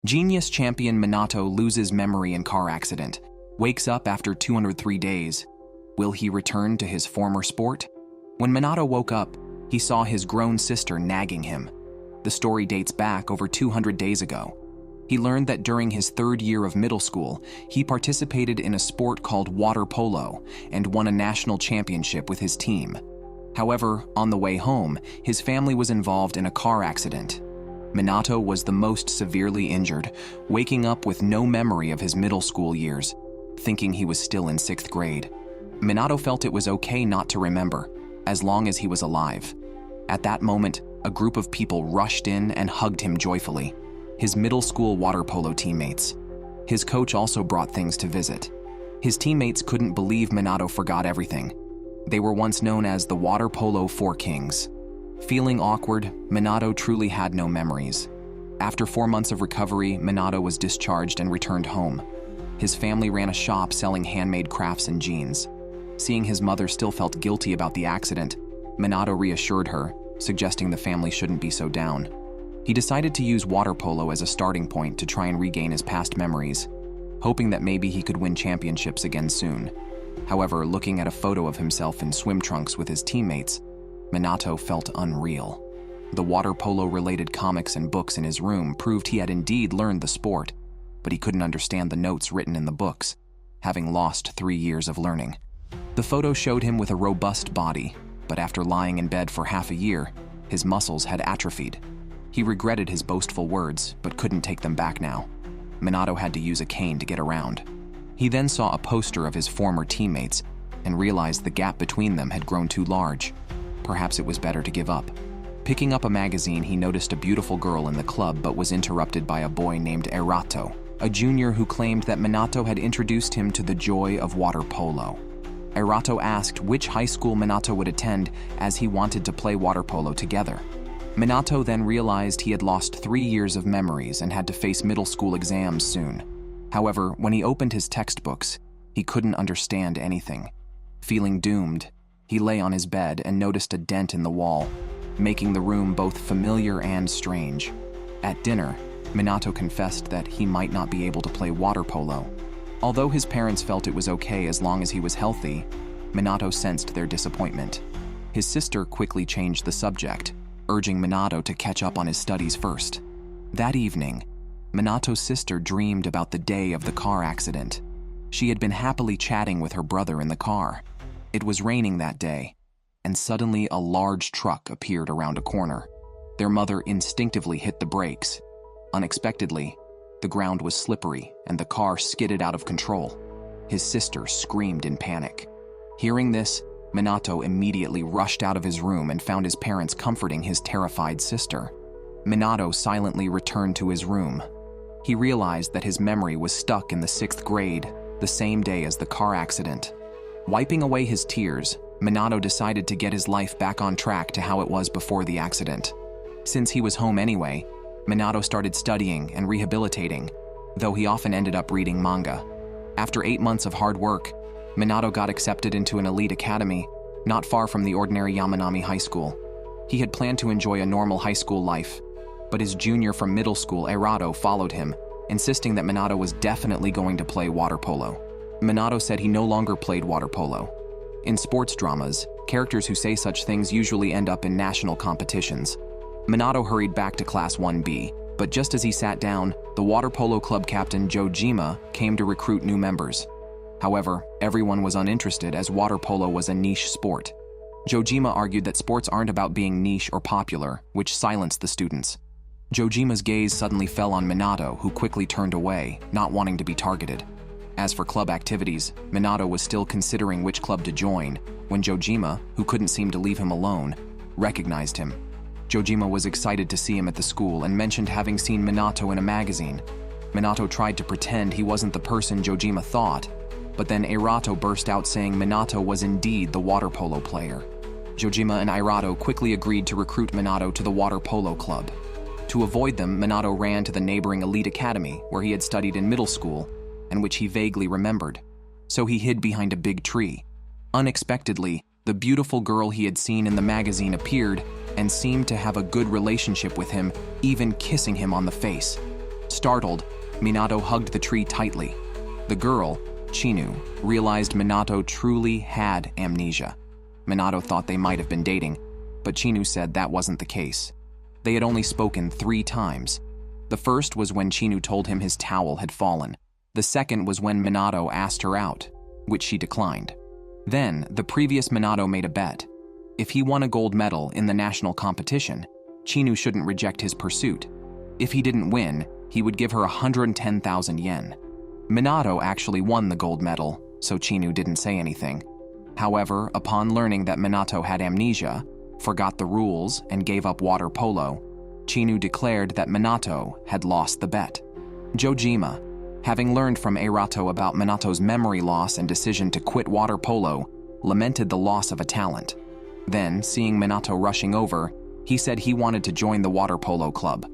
Genius champion Minato loses memory in car accident, wakes up after 203 days. Will he return to his former sport? When Minato woke up, he saw his grown sister nagging him. The story dates back over 200 days ago. He learned that during his third year of middle school, he participated in a sport called water polo and won a national championship with his team. However, on the way home, his family was involved in a car accident. Minato was the most severely injured, waking up with no memory of his middle school years, thinking he was still in 6th grade. Minato felt it was okay not to remember, as long as he was alive. At that moment, a group of people rushed in and hugged him joyfully, his middle school water polo teammates. His coach also brought things to visit. His teammates couldn't believe Minato forgot everything. They were once known as the Water Polo Four Kings. Feeling awkward, Minato truly had no memories. After 4 months of recovery, Minato was discharged and returned home. His family ran a shop selling handmade crafts and jeans. Seeing his mother still felt guilty about the accident, Minato reassured her, suggesting the family shouldn't be so down. He decided to use water polo as a starting point to try and regain his past memories, hoping that maybe he could win championships again soon. However, looking at a photo of himself in swim trunks with his teammates, Minato felt unreal. The water polo-related comics and books in his room proved he had indeed learned the sport, but he couldn't understand the notes written in the books, having lost 3 years of learning. The photo showed him with a robust body, but after lying in bed for half a year, his muscles had atrophied. He regretted his boastful words, but couldn't take them back now. Minato had to use a cane to get around. He then saw a poster of his former teammates and realized the gap between them had grown too large. Perhaps it was better to give up. Picking up a magazine, he noticed a beautiful girl in the club but was interrupted by a boy named Erato, a junior who claimed that Minato had introduced him to the joy of water polo. Erato asked which high school Minato would attend as he wanted to play water polo together. Minato then realized he had lost 3 years of memories and had to face middle school exams soon. However, when he opened his textbooks, he couldn't understand anything. Feeling doomed, he lay on his bed and noticed a dent in the wall, making the room both familiar and strange. At dinner, Minato confessed that he might not be able to play water polo. Although his parents felt it was okay as long as he was healthy, Minato sensed their disappointment. His sister quickly changed the subject, urging Minato to catch up on his studies first. That evening, Minato's sister dreamed about the day of the car accident. She had been happily chatting with her brother in the car. It was raining that day, and suddenly a large truck appeared around a corner. Their mother instinctively hit the brakes. Unexpectedly, the ground was slippery and the car skidded out of control. His sister screamed in panic. Hearing this, Minato immediately rushed out of his room and found his parents comforting his terrified sister. Minato silently returned to his room. He realized that his memory was stuck in the 6th grade, the same day as the car accident. Wiping away his tears, Minato decided to get his life back on track to how it was before the accident. Since he was home anyway, Minato started studying and rehabilitating, though he often ended up reading manga. After 8 months of hard work, Minato got accepted into an elite academy, not far from the ordinary Yamanami High School. He had planned to enjoy a normal high school life, but his junior from middle school, Erato, followed him, insisting that Minato was definitely going to play water polo. Minato said he no longer played water polo. In sports dramas, characters who say such things usually end up in national competitions. Minato hurried back to Class 1B, but just as he sat down, the water polo club captain Jojima came to recruit new members. However, everyone was uninterested as water polo was a niche sport. Jojima argued that sports aren't about being niche or popular, which silenced the students. Jojima's gaze suddenly fell on Minato, who quickly turned away, not wanting to be targeted. As for club activities, Minato was still considering which club to join, when Jojima, who couldn't seem to leave him alone, recognized him. Jojima was excited to see him at the school and mentioned having seen Minato in a magazine. Minato tried to pretend he wasn't the person Jojima thought, but then Erato burst out saying Minato was indeed the water polo player. Jojima and Erato quickly agreed to recruit Minato to the water polo club. To avoid them, Minato ran to the neighboring elite academy where he had studied in middle school and which he vaguely remembered, so he hid behind a big tree. Unexpectedly, the beautiful girl he had seen in the magazine appeared and seemed to have a good relationship with him, even kissing him on the face. Startled, Minato hugged the tree tightly. The girl, Chinu, realized Minato truly had amnesia. Minato thought they might have been dating, but Chinu said that wasn't the case. They had only spoken 3 times. The first was when Chinu told him his towel had fallen. The second was when Minato asked her out, which she declined. Then, the previous Minato made a bet. If he won a gold medal in the national competition, Chinu shouldn't reject his pursuit. If he didn't win, he would give her 110,000 yen. Minato actually won the gold medal, so Chinu didn't say anything. However, upon learning that Minato had amnesia, forgot the rules, and gave up water polo, Chinu declared that Minato had lost the bet. Jojima, having learned from Erato about Minato's memory loss and decision to quit water polo, lamented the loss of a talent. Then, seeing Minato rushing over, he said he wanted to join the water polo club.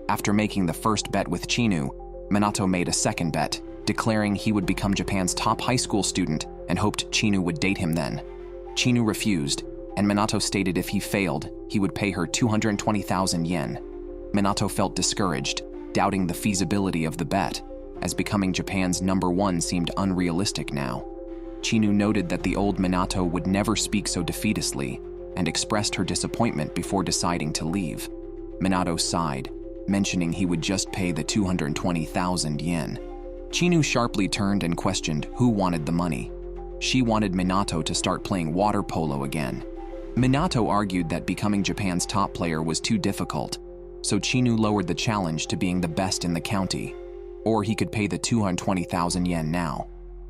After making the first bet with Chinu, Minato made a second bet, declaring he would become Japan's top high school student and hoped Chinu would date him then. Chinu refused, and Minato stated if he failed, he would pay her 220,000 yen. Minato felt discouraged, doubting the feasibility of the bet, as becoming Japan's #1 seemed unrealistic now. Chinu noted that the old Minato would never speak so defeatistly, and expressed her disappointment before deciding to leave. Minato sighed, mentioning he would just pay the 220,000 yen. Chinu sharply turned and questioned who wanted the money. She wanted Minato to start playing water polo again. Minato argued that becoming Japan's top player was too difficult, so Chinu lowered the challenge to being the best in the county, or he could pay the 220,000 yen now.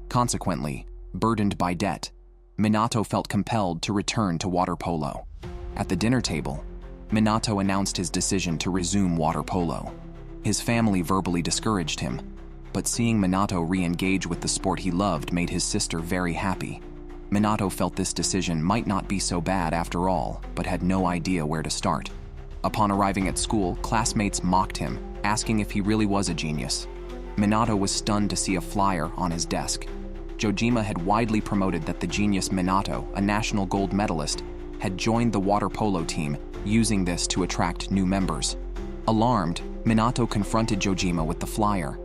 Consequently, burdened by debt, Minato felt compelled to return to water polo. At the dinner table, Minato announced his decision to resume water polo. His family verbally discouraged him, but seeing Minato re-engage with the sport he loved made his sister very happy. Minato felt this decision might not be so bad after all, but had no idea where to start. Upon arriving at school, classmates mocked him, asking if he really was a genius. Minato was stunned to see a flyer on his desk. Jojima had widely promoted that the genius Minato, a national gold medalist, had joined the water polo team, using this to attract new members. Alarmed, Minato confronted Jojima with the flyer.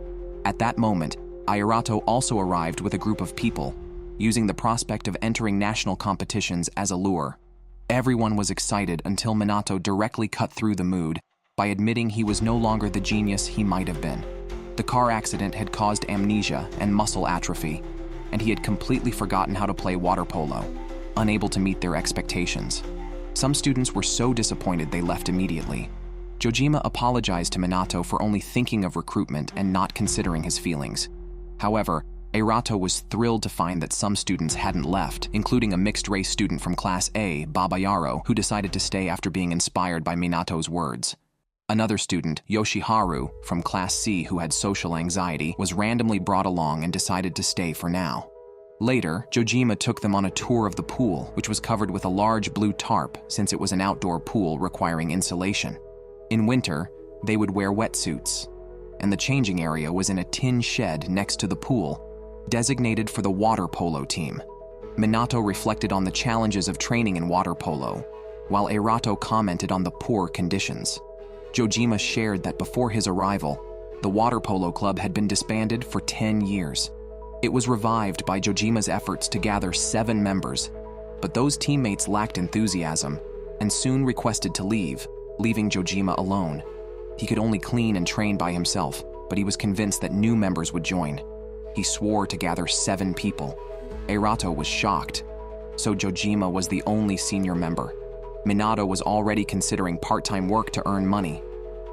At that moment, Ayarato also arrived with a group of people, using the prospect of entering national competitions as a lure. Everyone was excited until Minato directly cut through the mood by admitting he was no longer the genius he might have been. The car accident had caused amnesia and muscle atrophy, and he had completely forgotten how to play water polo, unable to meet their expectations. Some students were so disappointed they left immediately. Jojima apologized to Minato for only thinking of recruitment and not considering his feelings. However, Erato was thrilled to find that some students hadn't left, including a mixed-race student from Class A, Babayaro, who decided to stay after being inspired by Minato's words. Another student, Yoshiharu, from Class C who had social anxiety, was randomly brought along and decided to stay for now. Later, Jojima took them on a tour of the pool, which was covered with a large blue tarp since it was an outdoor pool requiring insulation. In winter, they would wear wetsuits, and the changing area was in a tin shed next to the pool, designated for the water polo team. Minato reflected on the challenges of training in water polo, while Erato commented on the poor conditions. Jojima shared that before his arrival, the water polo club had been disbanded for 10 years. It was revived by Jojima's efforts to gather 7 members, but those teammates lacked enthusiasm and soon requested to leave, leaving Jojima alone. He could only clean and train by himself, but he was convinced that new members would join. He swore to gather 7 people. Erato was shocked, so Jojima was the only senior member. Minato was already considering part-time work to earn money.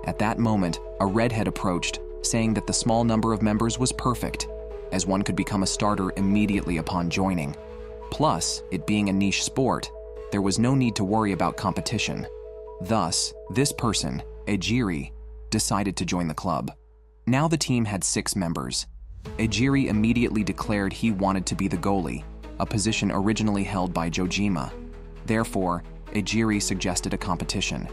At that moment, a redhead approached, saying that the small number of members was perfect, as one could become a starter immediately upon joining. Plus, it being a niche sport, there was no need to worry about competition. Thus, this person, Ejiri, decided to join the club. Now the team had 6 members. Ejiri immediately declared he wanted to be the goalie, a position originally held by Jojima. Therefore, Ejiri suggested a competition.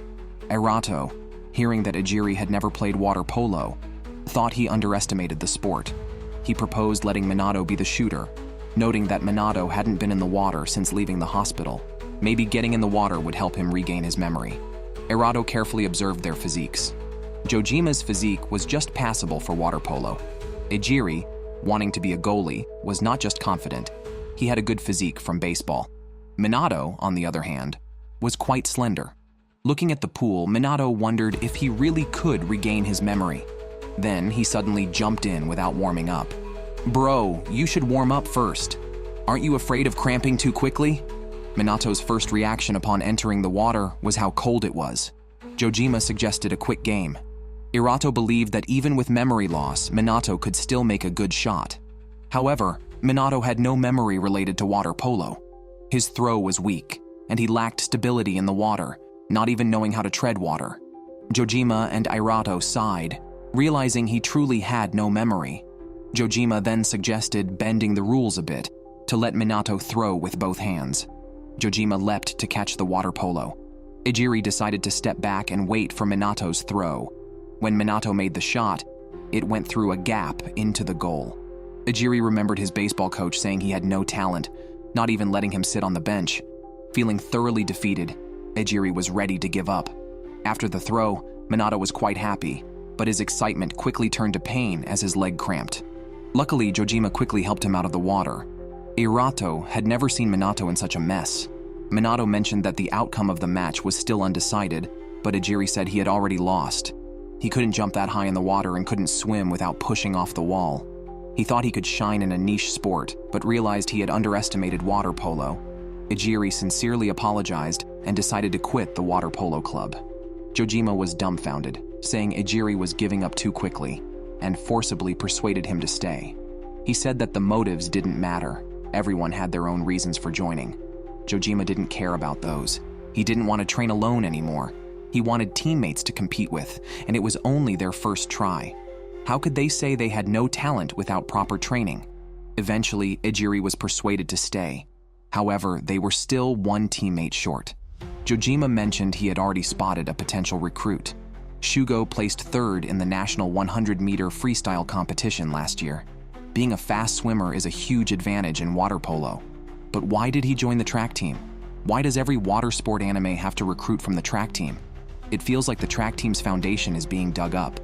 Erato, hearing that Ejiri had never played water polo, thought he underestimated the sport. He proposed letting Minato be the shooter, noting that Minato hadn't been in the water since leaving the hospital. Maybe getting in the water would help him regain his memory. Erato carefully observed their physiques. Jojima's physique was just passable for water polo. Ejiri, wanting to be a goalie, was not just confident. He had a good physique from baseball. Minato, on the other hand, was quite slender. Looking at the pool, Minato wondered if he really could regain his memory. Then he suddenly jumped in without warming up. "Bro, you should warm up first. Aren't you afraid of cramping too quickly?" Minato's first reaction upon entering the water was how cold it was. Jojima suggested a quick game. Irato believed that even with memory loss, Minato could still make a good shot. However, Minato had no memory related to water polo. His throw was weak, and he lacked stability in the water, not even knowing how to tread water. Jojima and Irato sighed, realizing he truly had no memory. Jojima then suggested bending the rules a bit to let Minato throw with both hands. Jojima leapt to catch the water polo. Ejiri decided to step back and wait for Minato's throw. When Minato made the shot, it went through a gap into the goal. Ejiri remembered his baseball coach saying he had no talent, not even letting him sit on the bench. Feeling thoroughly defeated, Ejiri was ready to give up. After the throw, Minato was quite happy, but his excitement quickly turned to pain as his leg cramped. Luckily, Jojima quickly helped him out of the water. Irato had never seen Minato in such a mess. Minato mentioned that the outcome of the match was still undecided, but Ejiri said he had already lost. He couldn't jump that high in the water and couldn't swim without pushing off the wall. He thought he could shine in a niche sport, but realized he had underestimated water polo. Ejiri sincerely apologized and decided to quit the water polo club. Jojima was dumbfounded, saying Ejiri was giving up too quickly, and forcibly persuaded him to stay. He said that the motives didn't matter. Everyone had their own reasons for joining. Jojima didn't care about those. He didn't want to train alone anymore. He wanted teammates to compete with, and it was only their first try. How could they say they had no talent without proper training? Eventually, Ejiri was persuaded to stay. However, they were still one teammate short. Jojima mentioned he had already spotted a potential recruit. Shugo placed third in the national 100-meter freestyle competition last year. Being a fast swimmer is a huge advantage in water polo. But why did he join the track team? Why does every water sport anime have to recruit from the track team? It feels like the track team's foundation is being dug up.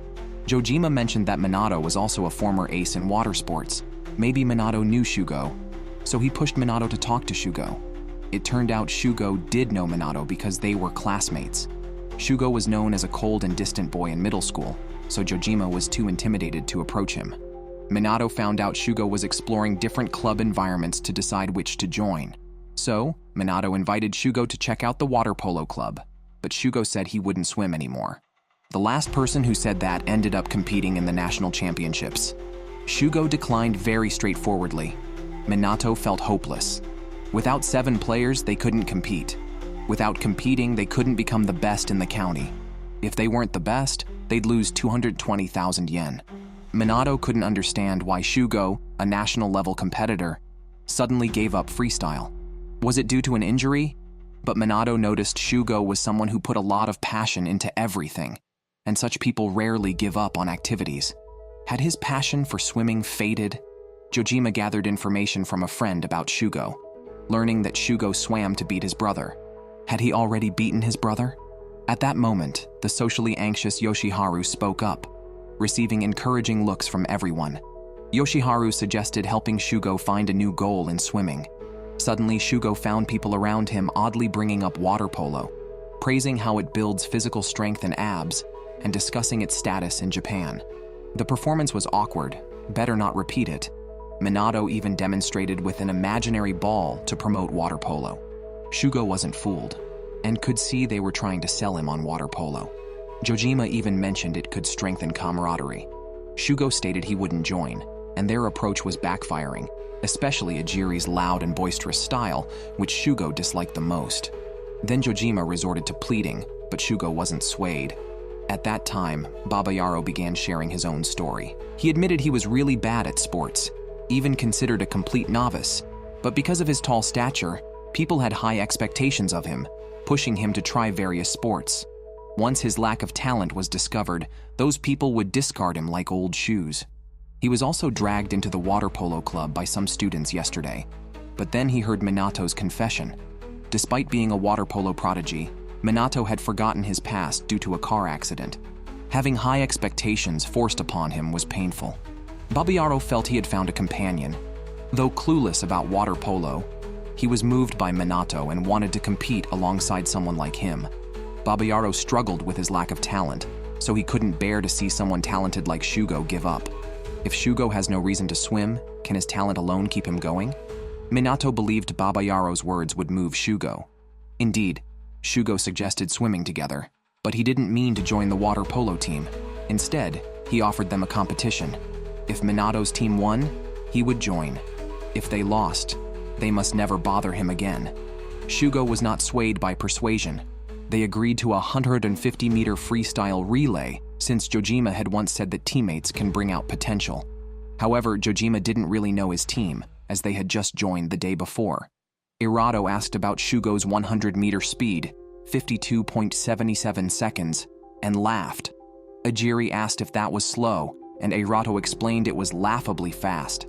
Jojima mentioned that Minato was also a former ace in water sports. Maybe Minato knew Shugo, so he pushed Minato to talk to Shugo. It turned out Shugo did know Minato because they were classmates. Shugo was known as a cold and distant boy in middle school, so Jojima was too intimidated to approach him. Minato found out Shugo was exploring different club environments to decide which to join. So, Minato invited Shugo to check out the water polo club, but Shugo said he wouldn't swim anymore. The last person who said that ended up competing in the national championships. Shugo declined very straightforwardly. Minato felt hopeless. Without 7 players, they couldn't compete. Without competing, they couldn't become the best in the county. If they weren't the best, they'd lose 220,000 yen. Minato couldn't understand why Shugo, a national-level competitor, suddenly gave up freestyle. Was it due to an injury? But Minato noticed Shugo was someone who put a lot of passion into everything, and such people rarely give up on activities. Had his passion for swimming faded? Jojima gathered information from a friend about Shugo, learning that Shugo swam to beat his brother. Had he already beaten his brother? At that moment, the socially anxious Yoshiharu spoke up, receiving encouraging looks from everyone. Yoshiharu suggested helping Shugo find a new goal in swimming. Suddenly, Shugo found people around him oddly bringing up water polo, praising how it builds physical strength and abs, and discussing its status in Japan. The performance was awkward, better not repeat it. Minato even demonstrated with an imaginary ball to promote water polo. Shugo wasn't fooled, and could see they were trying to sell him on water polo. Jojima even mentioned it could strengthen camaraderie. Shugo stated he wouldn't join, and their approach was backfiring, especially Ejiri's loud and boisterous style, which Shugo disliked the most. Then Jojima resorted to pleading, but Shugo wasn't swayed. At that time, Baba Yaro began sharing his own story. He admitted he was really bad at sports, even considered a complete novice, but because of his tall stature, people had high expectations of him, pushing him to try various sports. Once his lack of talent was discovered, those people would discard him like old shoes. He was also dragged into the water polo club by some students yesterday, but then he heard Minato's confession. Despite being a water polo prodigy, Minato had forgotten his past due to a car accident. Having high expectations forced upon him was painful. Babayaro felt he had found a companion. Though clueless about water polo, he was moved by Minato and wanted to compete alongside someone like him. Babayaro struggled with his lack of talent, so he couldn't bear to see someone talented like Shugo give up. If Shugo has no reason to swim, can his talent alone keep him going? Minato believed Babayaro's words would move Shugo. Indeed, Shugo suggested swimming together, but he didn't mean to join the water polo team. Instead, he offered them a competition. If Minato's team won, he would join. If they lost, they must never bother him again. Shugo was not swayed by persuasion. They agreed to a 150-meter freestyle relay, since Jojima had once said that teammates can bring out potential. However, Jojima didn't really know his team, as they had just joined the day before. Irato asked about Shugo's 100-meter speed, 52.77 seconds, and laughed. Ajiri asked if that was slow, and Irato explained it was laughably fast.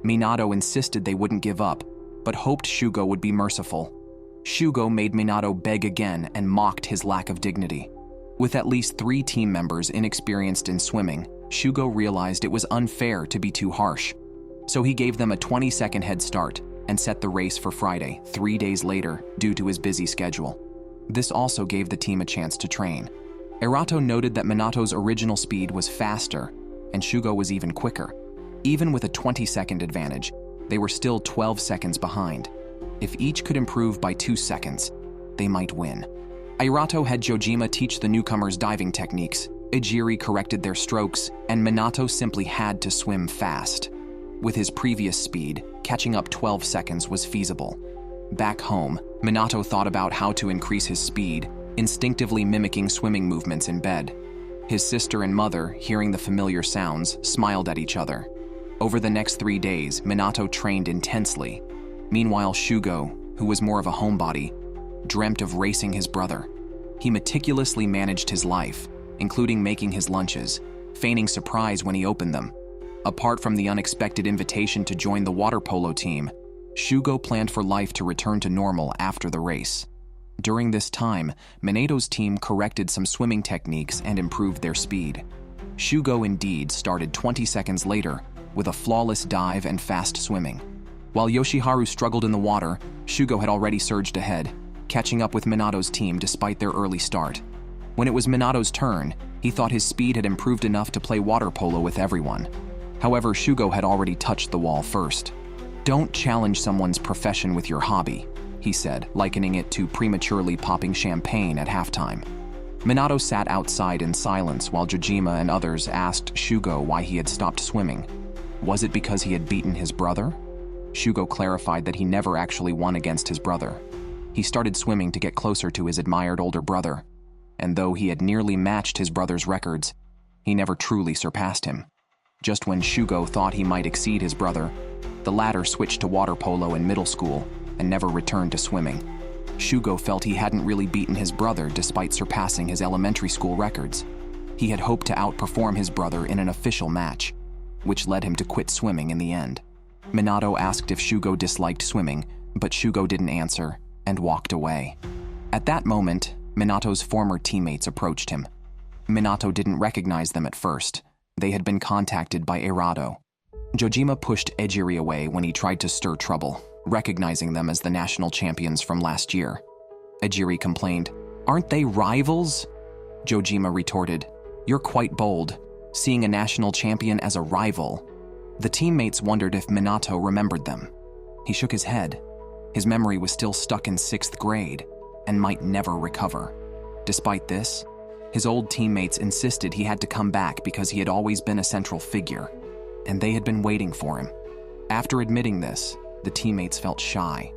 Minato insisted they wouldn't give up, but hoped Shugo would be merciful. Shugo made Minato beg again and mocked his lack of dignity. With at least 3 team members inexperienced in swimming, Shugo realized it was unfair to be too harsh. So he gave them a 20-second head start and set the race for Friday, 3 days later, due to his busy schedule. This also gave the team a chance to train. Irato noted that Minato's original speed was faster, and Shugo was even quicker. Even with a 20-second advantage, they were still 12 seconds behind. If each could improve by 2 seconds, they might win. Irato had Jojima teach the newcomers diving techniques, Ijiri corrected their strokes, and Minato simply had to swim fast. With his previous speed, catching up 12 seconds was feasible. Back home, Minato thought about how to increase his speed, instinctively mimicking swimming movements in bed. His sister and mother, hearing the familiar sounds, smiled at each other. Over the next 3 days, Minato trained intensely. Meanwhile, Shugo, who was more of a homebody, dreamt of racing his brother. He meticulously managed his life, including making his lunches, feigning surprise when he opened them. Apart from the unexpected invitation to join the water polo team, Shugo planned for life to return to normal after the race. During this time, Minato's team corrected some swimming techniques and improved their speed. Shugo indeed started 20 seconds later with a flawless dive and fast swimming. While Yoshiharu struggled in the water, Shugo had already surged ahead, catching up with Minato's team despite their early start. When it was Minato's turn, he thought his speed had improved enough to play water polo with everyone. However, Shugo had already touched the wall first. "Don't challenge someone's profession with your hobby," he said, likening it to prematurely popping champagne at halftime. Minato sat outside in silence while Jojima and others asked Shugo why he had stopped swimming. Was it because he had beaten his brother? Shugo clarified that he never actually won against his brother. He started swimming to get closer to his admired older brother, and though he had nearly matched his brother's records, he never truly surpassed him. Just when Shugo thought he might exceed his brother, the latter switched to water polo in middle school and never returned to swimming. Shugo felt he hadn't really beaten his brother despite surpassing his elementary school records. He had hoped to outperform his brother in an official match, which led him to quit swimming in the end. Minato asked if Shugo disliked swimming, but Shugo didn't answer and walked away. At that moment, Minato's former teammates approached him. Minato didn't recognize them at first. They had been contacted by Irato. Jojima pushed Ejiri away when he tried to stir trouble, recognizing them as the national champions from last year. Ejiri complained, "Aren't they rivals?" Jojima retorted, "You're quite bold, seeing a national champion as a rival." The teammates wondered if Minato remembered them. He shook his head. His memory was still stuck in 6th grade and might never recover. Despite this, his old teammates insisted he had to come back because he had always been a central figure, and they had been waiting for him. After admitting this, the teammates felt shy.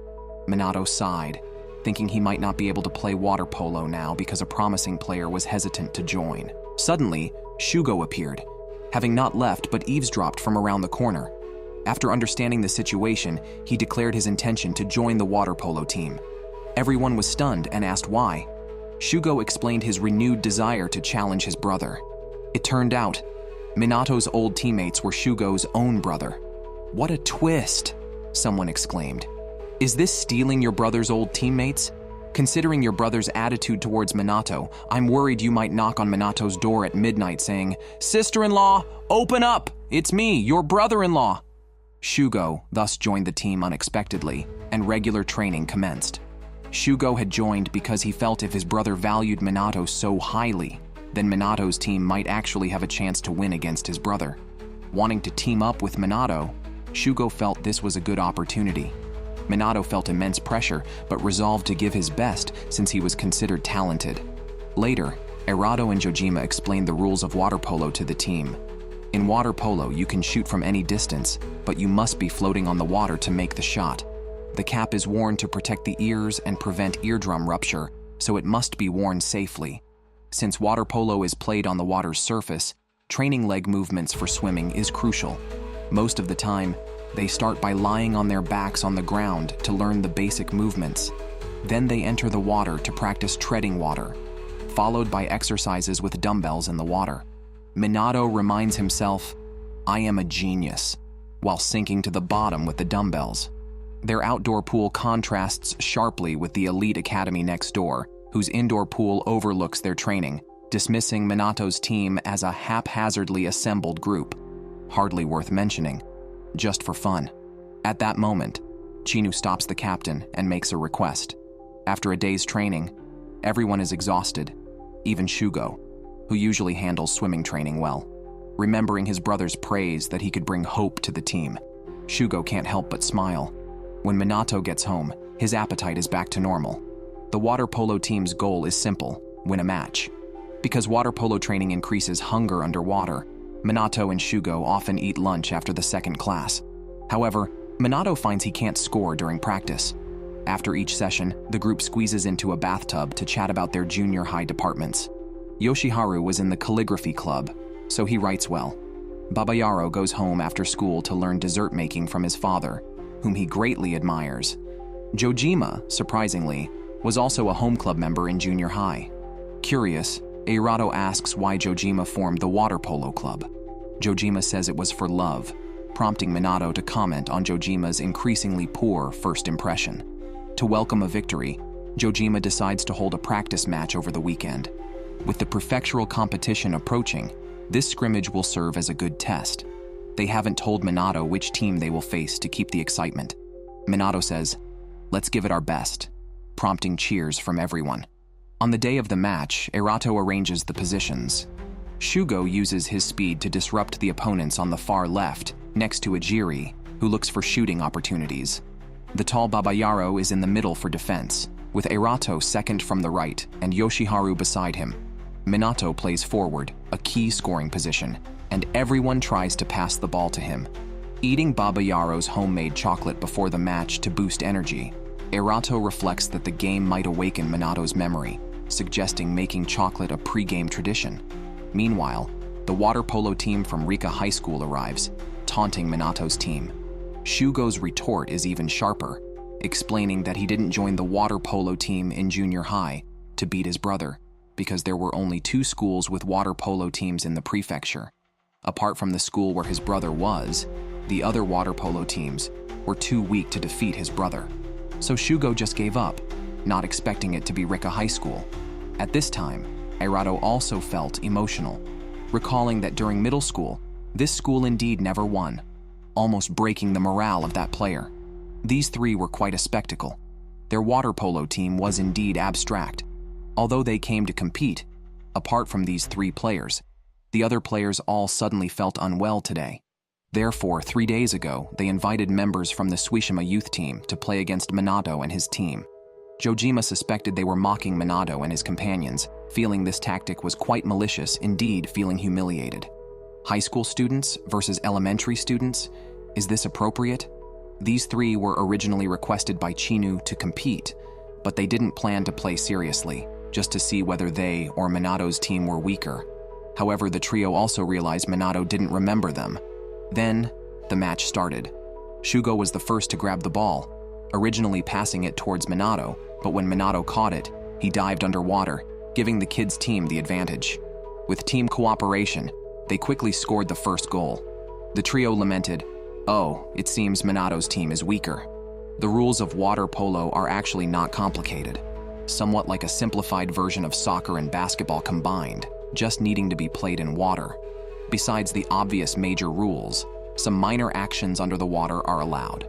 Minato sighed, thinking he might not be able to play water polo now because a promising player was hesitant to join. Suddenly, Shugo appeared, having not left but eavesdropped from around the corner. After understanding the situation, he declared his intention to join the water polo team. Everyone was stunned and asked why. Shugo explained his renewed desire to challenge his brother. It turned out, Minato's old teammates were Shugo's own brother. "What a twist!" someone exclaimed. "Is this stealing your brother's old teammates?" Considering your brother's attitude towards Minato, I'm worried you might knock on Minato's door at midnight saying, "Sister-in-law, open up! It's me, your brother-in-law!" Shugo thus joined the team unexpectedly, and regular training commenced. Shugo had joined because he felt if his brother valued Minato so highly, then Minato's team might actually have a chance to win against his brother. Wanting to team up with Minato, Shugo felt this was a good opportunity. Minato felt immense pressure, but resolved to give his best since he was considered talented. Later, Erato and Jojima explained the rules of water polo to the team. In water polo, you can shoot from any distance, but you must be floating on the water to make the shot. The cap is worn to protect the ears and prevent eardrum rupture, so it must be worn safely. Since water polo is played on the water's surface, training leg movements for swimming is crucial. Most of the time, they start by lying on their backs on the ground to learn the basic movements. Then they enter the water to practice treading water, followed by exercises with dumbbells in the water. Minato reminds himself, "I am a genius," while sinking to the bottom with the dumbbells. Their outdoor pool contrasts sharply with the elite academy next door, whose indoor pool overlooks their training, dismissing Minato's team as a haphazardly assembled group. Hardly worth mentioning. Just for fun. At that moment, Chinu stops the captain and makes a request. After a day's training, everyone is exhausted, even Shugo, who usually handles swimming training well. Remembering his brother's praise that he could bring hope to the team, Shugo can't help but smile. When Minato gets home, his appetite is back to normal. The water polo team's goal is simple: win a match. Because water polo training increases hunger underwater, Minato and Shugo often eat lunch after the second class. However, Minato finds he can't score during practice. After each session, the group squeezes into a bathtub to chat about their junior high departments. Yoshiharu was in the calligraphy club, so he writes well. Babayaro goes home after school to learn dessert making from his father, whom he greatly admires. Jojima, surprisingly, was also a home club member in junior high. Curious, Eirato asks why Jojima formed the water polo club. Jojima says it was for love, prompting Minato to comment on Jojima's increasingly poor first impression. To welcome a victory, Jojima decides to hold a practice match over the weekend. With the prefectural competition approaching, this scrimmage will serve as a good test. They haven't told Minato which team they will face to keep the excitement. Minato says, "Let's give it our best," prompting cheers from everyone. On the day of the match, Erato arranges the positions. Shugo uses his speed to disrupt the opponents on the far left, next to Ejiri, who looks for shooting opportunities. The tall Babayaro is in the middle for defense, with Erato second from the right and Yoshiharu beside him. Minato plays forward, a key scoring position, and everyone tries to pass the ball to him. Eating Babayaro's homemade chocolate before the match to boost energy, Erato reflects that the game might awaken Minato's memory, suggesting making chocolate a pre-game tradition. Meanwhile, the water polo team from Rika High School arrives, taunting Minato's team. Shugo's retort is even sharper, explaining that he didn't join the water polo team in junior high to beat his brother, because there were only 2 schools with water polo teams in the prefecture. Apart from the school where his brother was, the other water polo teams were too weak to defeat his brother. So Shugo just gave up, not expecting it to be Rika High School. At this time, Erato also felt emotional, recalling that during middle school, this school indeed never won, almost breaking the morale of that player. These 3 were quite a spectacle. Their water polo team was indeed abstract. Although they came to compete, apart from these 3 players, the other players all suddenly felt unwell today. Therefore, 3 days ago, they invited members from the Suishima youth team to play against Minato and his team. Jojima suspected they were mocking Minato and his companions, feeling this tactic was quite malicious, indeed feeling humiliated. High school students versus elementary students? Is this appropriate? These 3 were originally requested by Chinu to compete, but they didn't plan to play seriously, just to see whether they or Minato's team were weaker. However, the trio also realized Minato didn't remember them. Then, the match started. Shugo was the first to grab the ball, originally passing it towards Minato, but when Minato caught it, he dived underwater, giving the kids' team the advantage. With team cooperation, they quickly scored the first goal. The trio lamented, "Oh, it seems Minato's team is weaker." The rules of water polo are actually not complicated. somewhat like a simplified version of soccer and basketball combined, just needing to be played in water. Besides the obvious major rules, some minor actions under the water are allowed.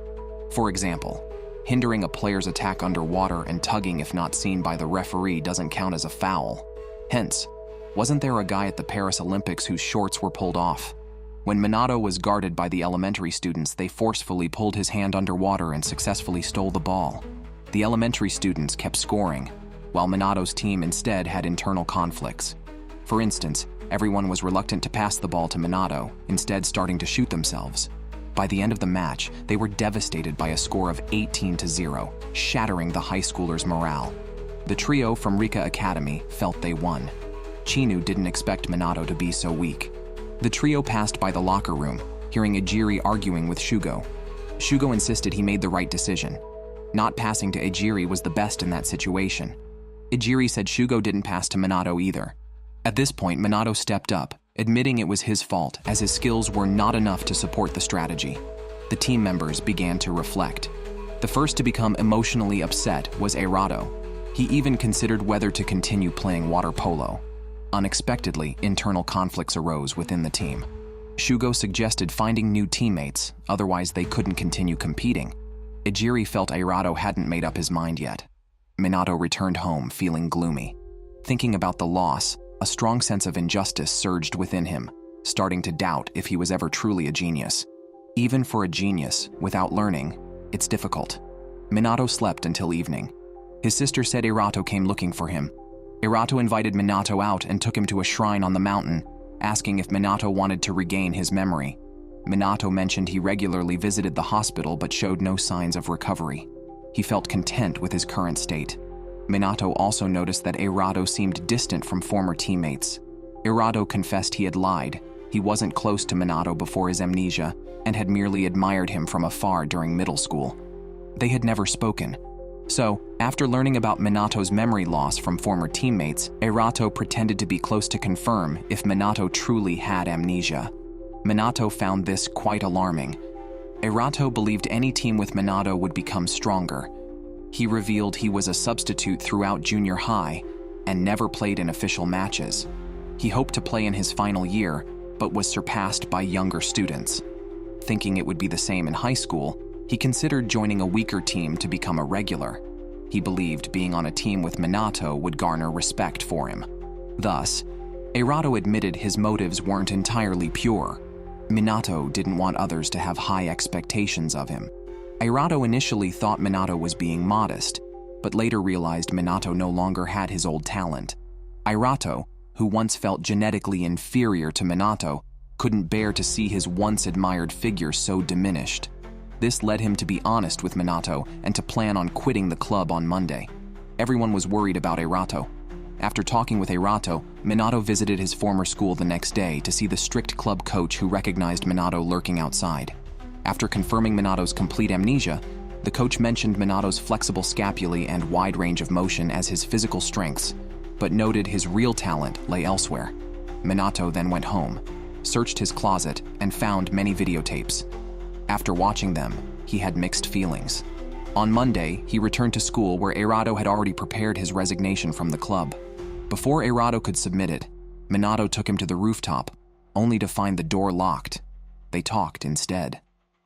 For example, hindering a player's attack underwater and tugging if not seen by the referee doesn't count as a foul. Hence, wasn't there a guy at the Paris Olympics whose shorts were pulled off? When Minato was guarded by the elementary students, they forcefully pulled his hand underwater and successfully stole the ball. The elementary students kept scoring, while Minato's team instead had internal conflicts. For instance, everyone was reluctant to pass the ball to Minato, instead starting to shoot themselves. By the end of the match, they were devastated by a score of 18-0, shattering the high schoolers' morale. The trio from Rika Academy felt they won. Chinu didn't expect Minato to be so weak. The trio passed by the locker room, hearing Ejiri arguing with Shugo. Shugo insisted he made the right decision. Not passing to Ejiri was the best in that situation. Ejiri said Shugo didn't pass to Minato either. At this point, Minato stepped up, admitting it was his fault as his skills were not enough to support the strategy. The team members began to reflect. The first to become emotionally upset was Eirato. He even considered whether to continue playing water polo. Unexpectedly, internal conflicts arose within the team. Shugo suggested finding new teammates, otherwise they couldn't continue competing. Ejiri felt Eirato hadn't made up his mind yet. Minato returned home feeling gloomy. Thinking about the loss, a strong sense of injustice surged within him, starting to doubt if he was ever truly a genius. Even for a genius, without learning, it's difficult. Minato slept until evening. His sister said Eirato came looking for him. Eirato invited Minato out and took him to a shrine on the mountain, asking if Minato wanted to regain his memory. Minato mentioned he regularly visited the hospital but showed no signs of recovery. He felt content with his current state. Minato also noticed that Eirato seemed distant from former teammates. Eirato confessed he had lied. He wasn't close to Minato before his amnesia and had merely admired him from afar during middle school. They had never spoken. So, after learning about Minato's memory loss from former teammates, Eirato pretended to be close to confirm if Minato truly had amnesia. Minato found this quite alarming. Eirato believed any team with Minato would become stronger. He revealed he was a substitute throughout junior high and never played in official matches. He hoped to play in his final year, but was surpassed by younger students. Thinking it would be the same in high school, he considered joining a weaker team to become a regular. He believed being on a team with Minato would garner respect for him. Thus, Eirato admitted his motives weren't entirely pure. Minato didn't want others to have high expectations of him. Eirato initially thought Minato was being modest, but later realized Minato no longer had his old talent. Eirato, who once felt genetically inferior to Minato, couldn't bear to see his once admired figure so diminished. This led him to be honest with Minato and to plan on quitting the club on Monday. Everyone was worried about Eirato. After talking with Eirato, Minato visited his former school the next day to see the strict club coach who recognized Minato lurking outside. After confirming Minato's complete amnesia, the coach mentioned Minato's flexible scapulae and wide range of motion as his physical strengths, but noted his real talent lay elsewhere. Minato then went home, searched his closet, and found many videotapes. After watching them, he had mixed feelings. On Monday, he returned to school where Eirato had already prepared his resignation from the club. Before Eirato could submit it, Minato took him to the rooftop, only to find the door locked. They talked instead.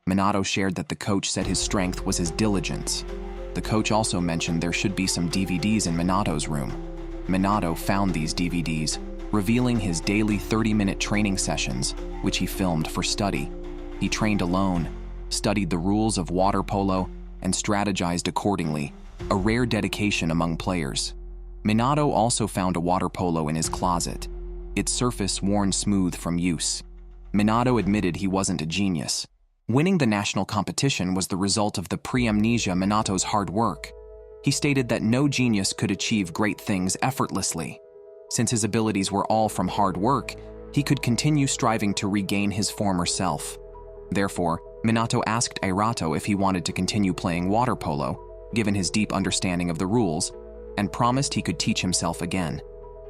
Minato shared that the coach said his strength was his diligence. The coach also mentioned there should be some DVDs in Minato's room. Minato found these DVDs, revealing his daily 30-minute training sessions, which he filmed for study. He trained alone, studied the rules of water polo, and strategized accordingly, a rare dedication among players. Minato also found a water polo in his closet, its surface worn smooth from use. Minato admitted he wasn't a genius. Winning the national competition was the result of the pre-amnesia Minato's hard work. He stated that no genius could achieve great things effortlessly. Since his abilities were all from hard work, he could continue striving to regain his former self. Therefore, Minato asked Eirato if he wanted to continue playing water polo, given his deep understanding of the rules, and promised he could teach himself again.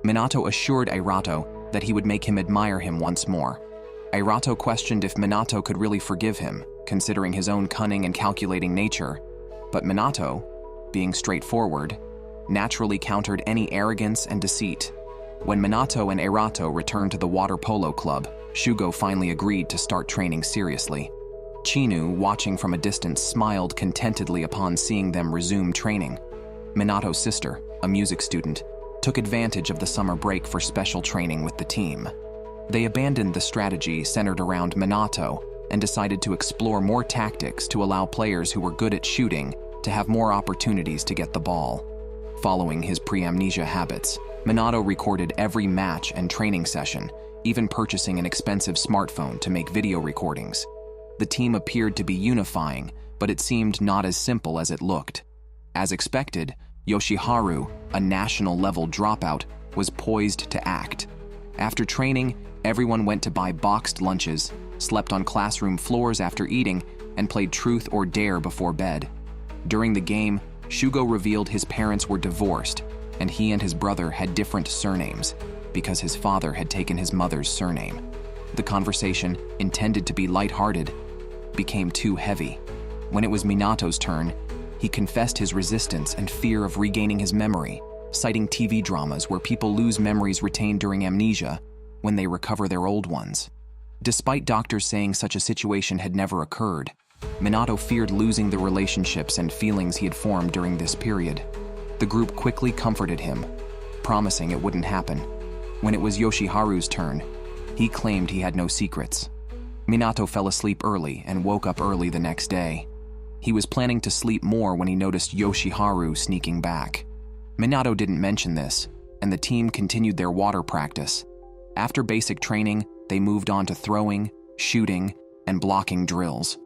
Minato assured Eirato that he would make him admire him once more. Eirato questioned if Minato could really forgive him, considering his own cunning and calculating nature, but Minato, being straightforward, naturally countered any arrogance and deceit. When Minato and Erato returned to the water polo club, Shugo finally agreed to start training seriously. Chinu, watching from a distance, smiled contentedly upon seeing them resume training. Minato's sister, a music student, took advantage of the summer break for special training with the team. They abandoned the strategy centered around Minato and decided to explore more tactics to allow players who were good at shooting to have more opportunities to get the ball. Following his pre-amnesia habits, Minato recorded every match and training session, even purchasing an expensive smartphone to make video recordings. The team appeared to be unifying, but it seemed not as simple as it looked. As expected, Yoshiharu, a national-level dropout, was poised to act. After training, everyone went to buy boxed lunches, slept on classroom floors after eating, and played Truth or Dare before bed. During the game, Shugo revealed his parents were divorced, and he and his brother had different surnames, because his father had taken his mother's surname. The conversation, intended to be lighthearted, became too heavy. When it was Minato's turn, he confessed his resistance and fear of regaining his memory, citing TV dramas where people lose memories retained during amnesia when they recover their old ones. Despite doctors saying such a situation had never occurred, Minato feared losing the relationships and feelings he had formed during this period. The group quickly comforted him, promising it wouldn't happen. When it was Yoshiharu's turn, he claimed he had no secrets. Minato fell asleep early and woke up early the next day. He was planning to sleep more when he noticed Yoshiharu sneaking back. Minato didn't mention this, and the team continued their water practice. After basic training, they moved on to throwing, shooting, and blocking drills.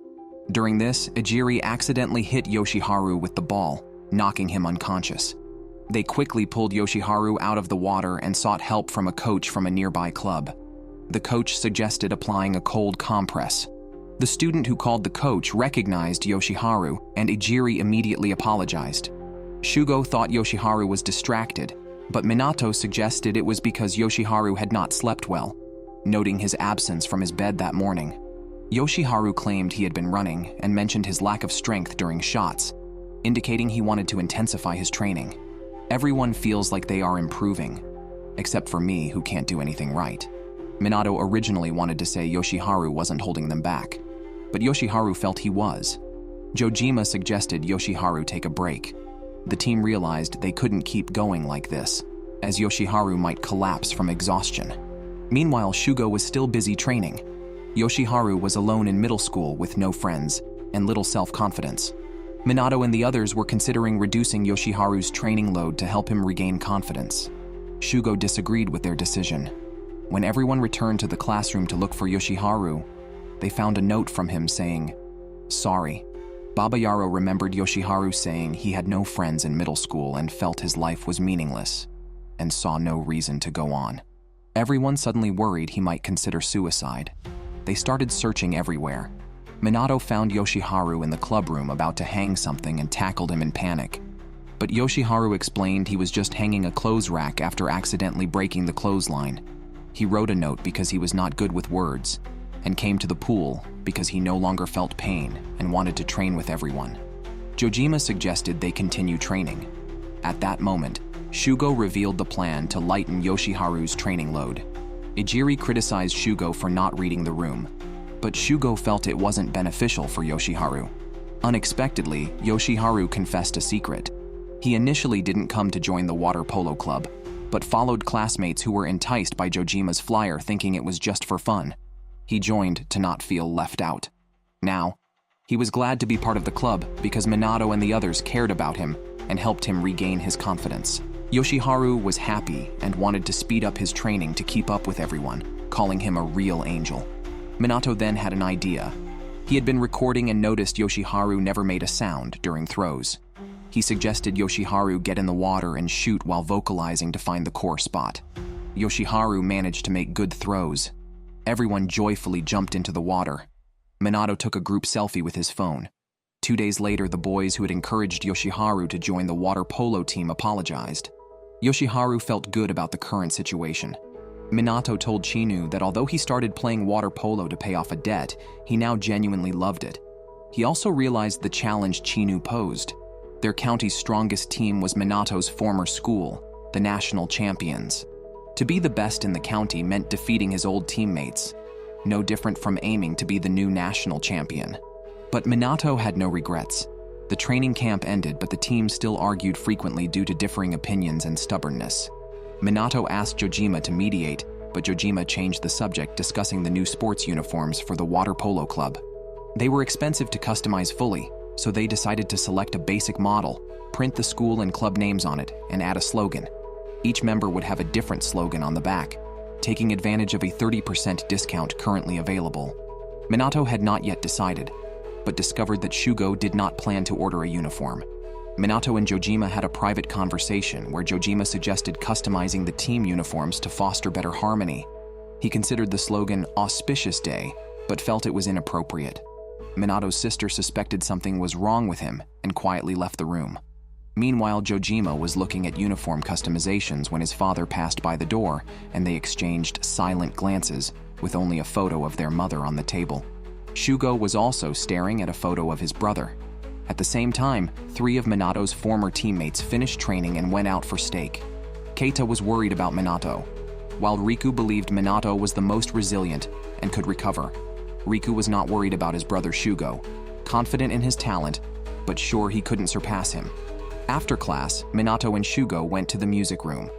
During this, Ejiri accidentally hit Yoshiharu with the ball, knocking him unconscious. They quickly pulled Yoshiharu out of the water and sought help from a coach from a nearby club. The coach suggested applying a cold compress. The student who called the coach recognized Yoshiharu, and Ejiri immediately apologized. Shugo thought Yoshiharu was distracted, but Minato suggested it was because Yoshiharu had not slept well, noting his absence from his bed that morning. Yoshiharu claimed he had been running and mentioned his lack of strength during shots, indicating he wanted to intensify his training. Everyone feels like they are improving, except for me, who can't do anything right. Minato originally wanted to say Yoshiharu wasn't holding them back, but Yoshiharu felt he was. Jojima suggested Yoshiharu take a break. The team realized they couldn't keep going like this, as Yoshiharu might collapse from exhaustion. Meanwhile, Shugo was still busy training. Yoshiharu was alone in middle school with no friends and little self-confidence. Minato and the others were considering reducing Yoshiharu's training load to help him regain confidence. Shugo disagreed with their decision. When everyone returned to the classroom to look for Yoshiharu, they found a note from him saying, "Sorry." Baba Yaro remembered Yoshiharu saying he had no friends in middle school and felt his life was meaningless, and saw no reason to go on. Everyone suddenly worried he might consider suicide. They started searching everywhere. Minato found Yoshiharu in the clubroom about to hang something and tackled him in panic. But Yoshiharu explained he was just hanging a clothes rack after accidentally breaking the clothesline. He wrote a note because he was not good with words, and came to the pool because he no longer felt pain and wanted to train with everyone. Jojima suggested they continue training. At that moment, Shugo revealed the plan to lighten Yoshiharu's training load. Ejiri criticized Shugo for not reading the room, but Shugo felt it wasn't beneficial for Yoshiharu. Unexpectedly, Yoshiharu confessed a secret. He initially didn't come to join the water polo club, but followed classmates who were enticed by Jojima's flyer thinking it was just for fun. He joined to not feel left out. Now, he was glad to be part of the club because Minato and the others cared about him and helped him regain his confidence. Yoshiharu was happy and wanted to speed up his training to keep up with everyone, calling him a real angel. Minato then had an idea. He had been recording and noticed Yoshiharu never made a sound during throws. He suggested Yoshiharu get in the water and shoot while vocalizing to find the core spot. Yoshiharu managed to make good throws. Everyone joyfully jumped into the water. Minato took a group selfie with his phone. 2 days later, the boys who had encouraged Yoshiharu to join the water polo team apologized. Yoshiharu felt good about the current situation. Minato told Chinu that although he started playing water polo to pay off a debt, he now genuinely loved it. He also realized the challenge Chinu posed. Their county's strongest team was Minato's former school, the national champions. To be the best in the county meant defeating his old teammates, no different from aiming to be the new national champion. But Minato had no regrets. The training camp ended, but the team still argued frequently due to differing opinions and stubbornness. Minato asked Jojima to mediate, but Jojima changed the subject, discussing the new sports uniforms for the water polo club. They were expensive to customize fully, so they decided to select a basic model, print the school and club names on it, and add a slogan. Each member would have a different slogan on the back, taking advantage of a 30% discount currently available. Minato had not yet decided, but discovered that Shugo did not plan to order a uniform. Minato and Jojima had a private conversation where Jojima suggested customizing the team uniforms to foster better harmony. He considered the slogan "Auspicious Day," but felt it was inappropriate. Minato's sister suspected something was wrong with him and quietly left the room. Meanwhile, Jojima was looking at uniform customizations when his father passed by the door, and they exchanged silent glances with only a photo of their mother on the table. Shugo was also staring at a photo of his brother. At the same time, 3 of Minato's former teammates finished training and went out for steak. Keita was worried about Minato, while Riku believed Minato was the most resilient and could recover. Riku was not worried about his brother Shugo, confident in his talent, but sure he couldn't surpass him. After class, Minato and Shugo went to the music room.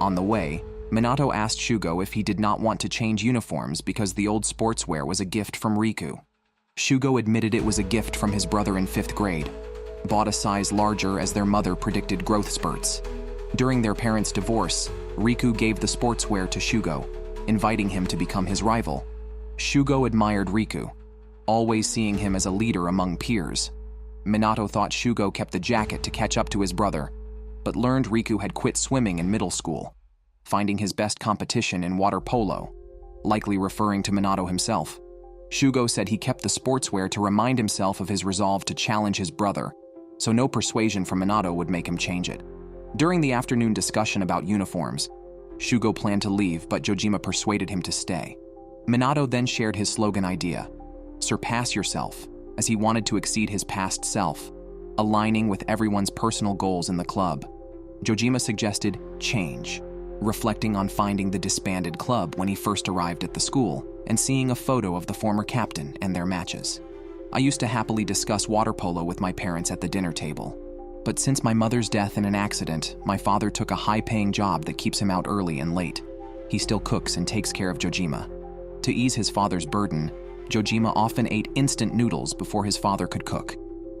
On the way, Minato asked Shugo if he did not want to change uniforms because the old sportswear was a gift from Riku. Shugo admitted it was a gift from his brother in 5th grade, bought a size larger as their mother predicted growth spurts. During their parents' divorce, Riku gave the sportswear to Shugo, inviting him to become his rival. Shugo admired Riku, always seeing him as a leader among peers. Minato thought Shugo kept the jacket to catch up to his brother, but learned Riku had quit swimming in middle school, finding his best competition in water polo, likely referring to Minato himself. Shugo said he kept the sportswear to remind himself of his resolve to challenge his brother, so no persuasion from Minato would make him change it. During the afternoon discussion about uniforms, Shugo planned to leave, but Jojima persuaded him to stay. Minato then shared his slogan idea, "Surpass yourself," as he wanted to exceed his past self, aligning with everyone's personal goals in the club. Jojima suggested change, reflecting on finding the disbanded club when he first arrived at the school and seeing a photo of the former captain and their matches. "I used to happily discuss water polo with my parents at the dinner table, but since my mother's death in an accident, my father took a high-paying job that keeps him out early and late. He still cooks and takes care of Jojima. To ease his father's burden, Jojima often ate instant noodles before his father could cook.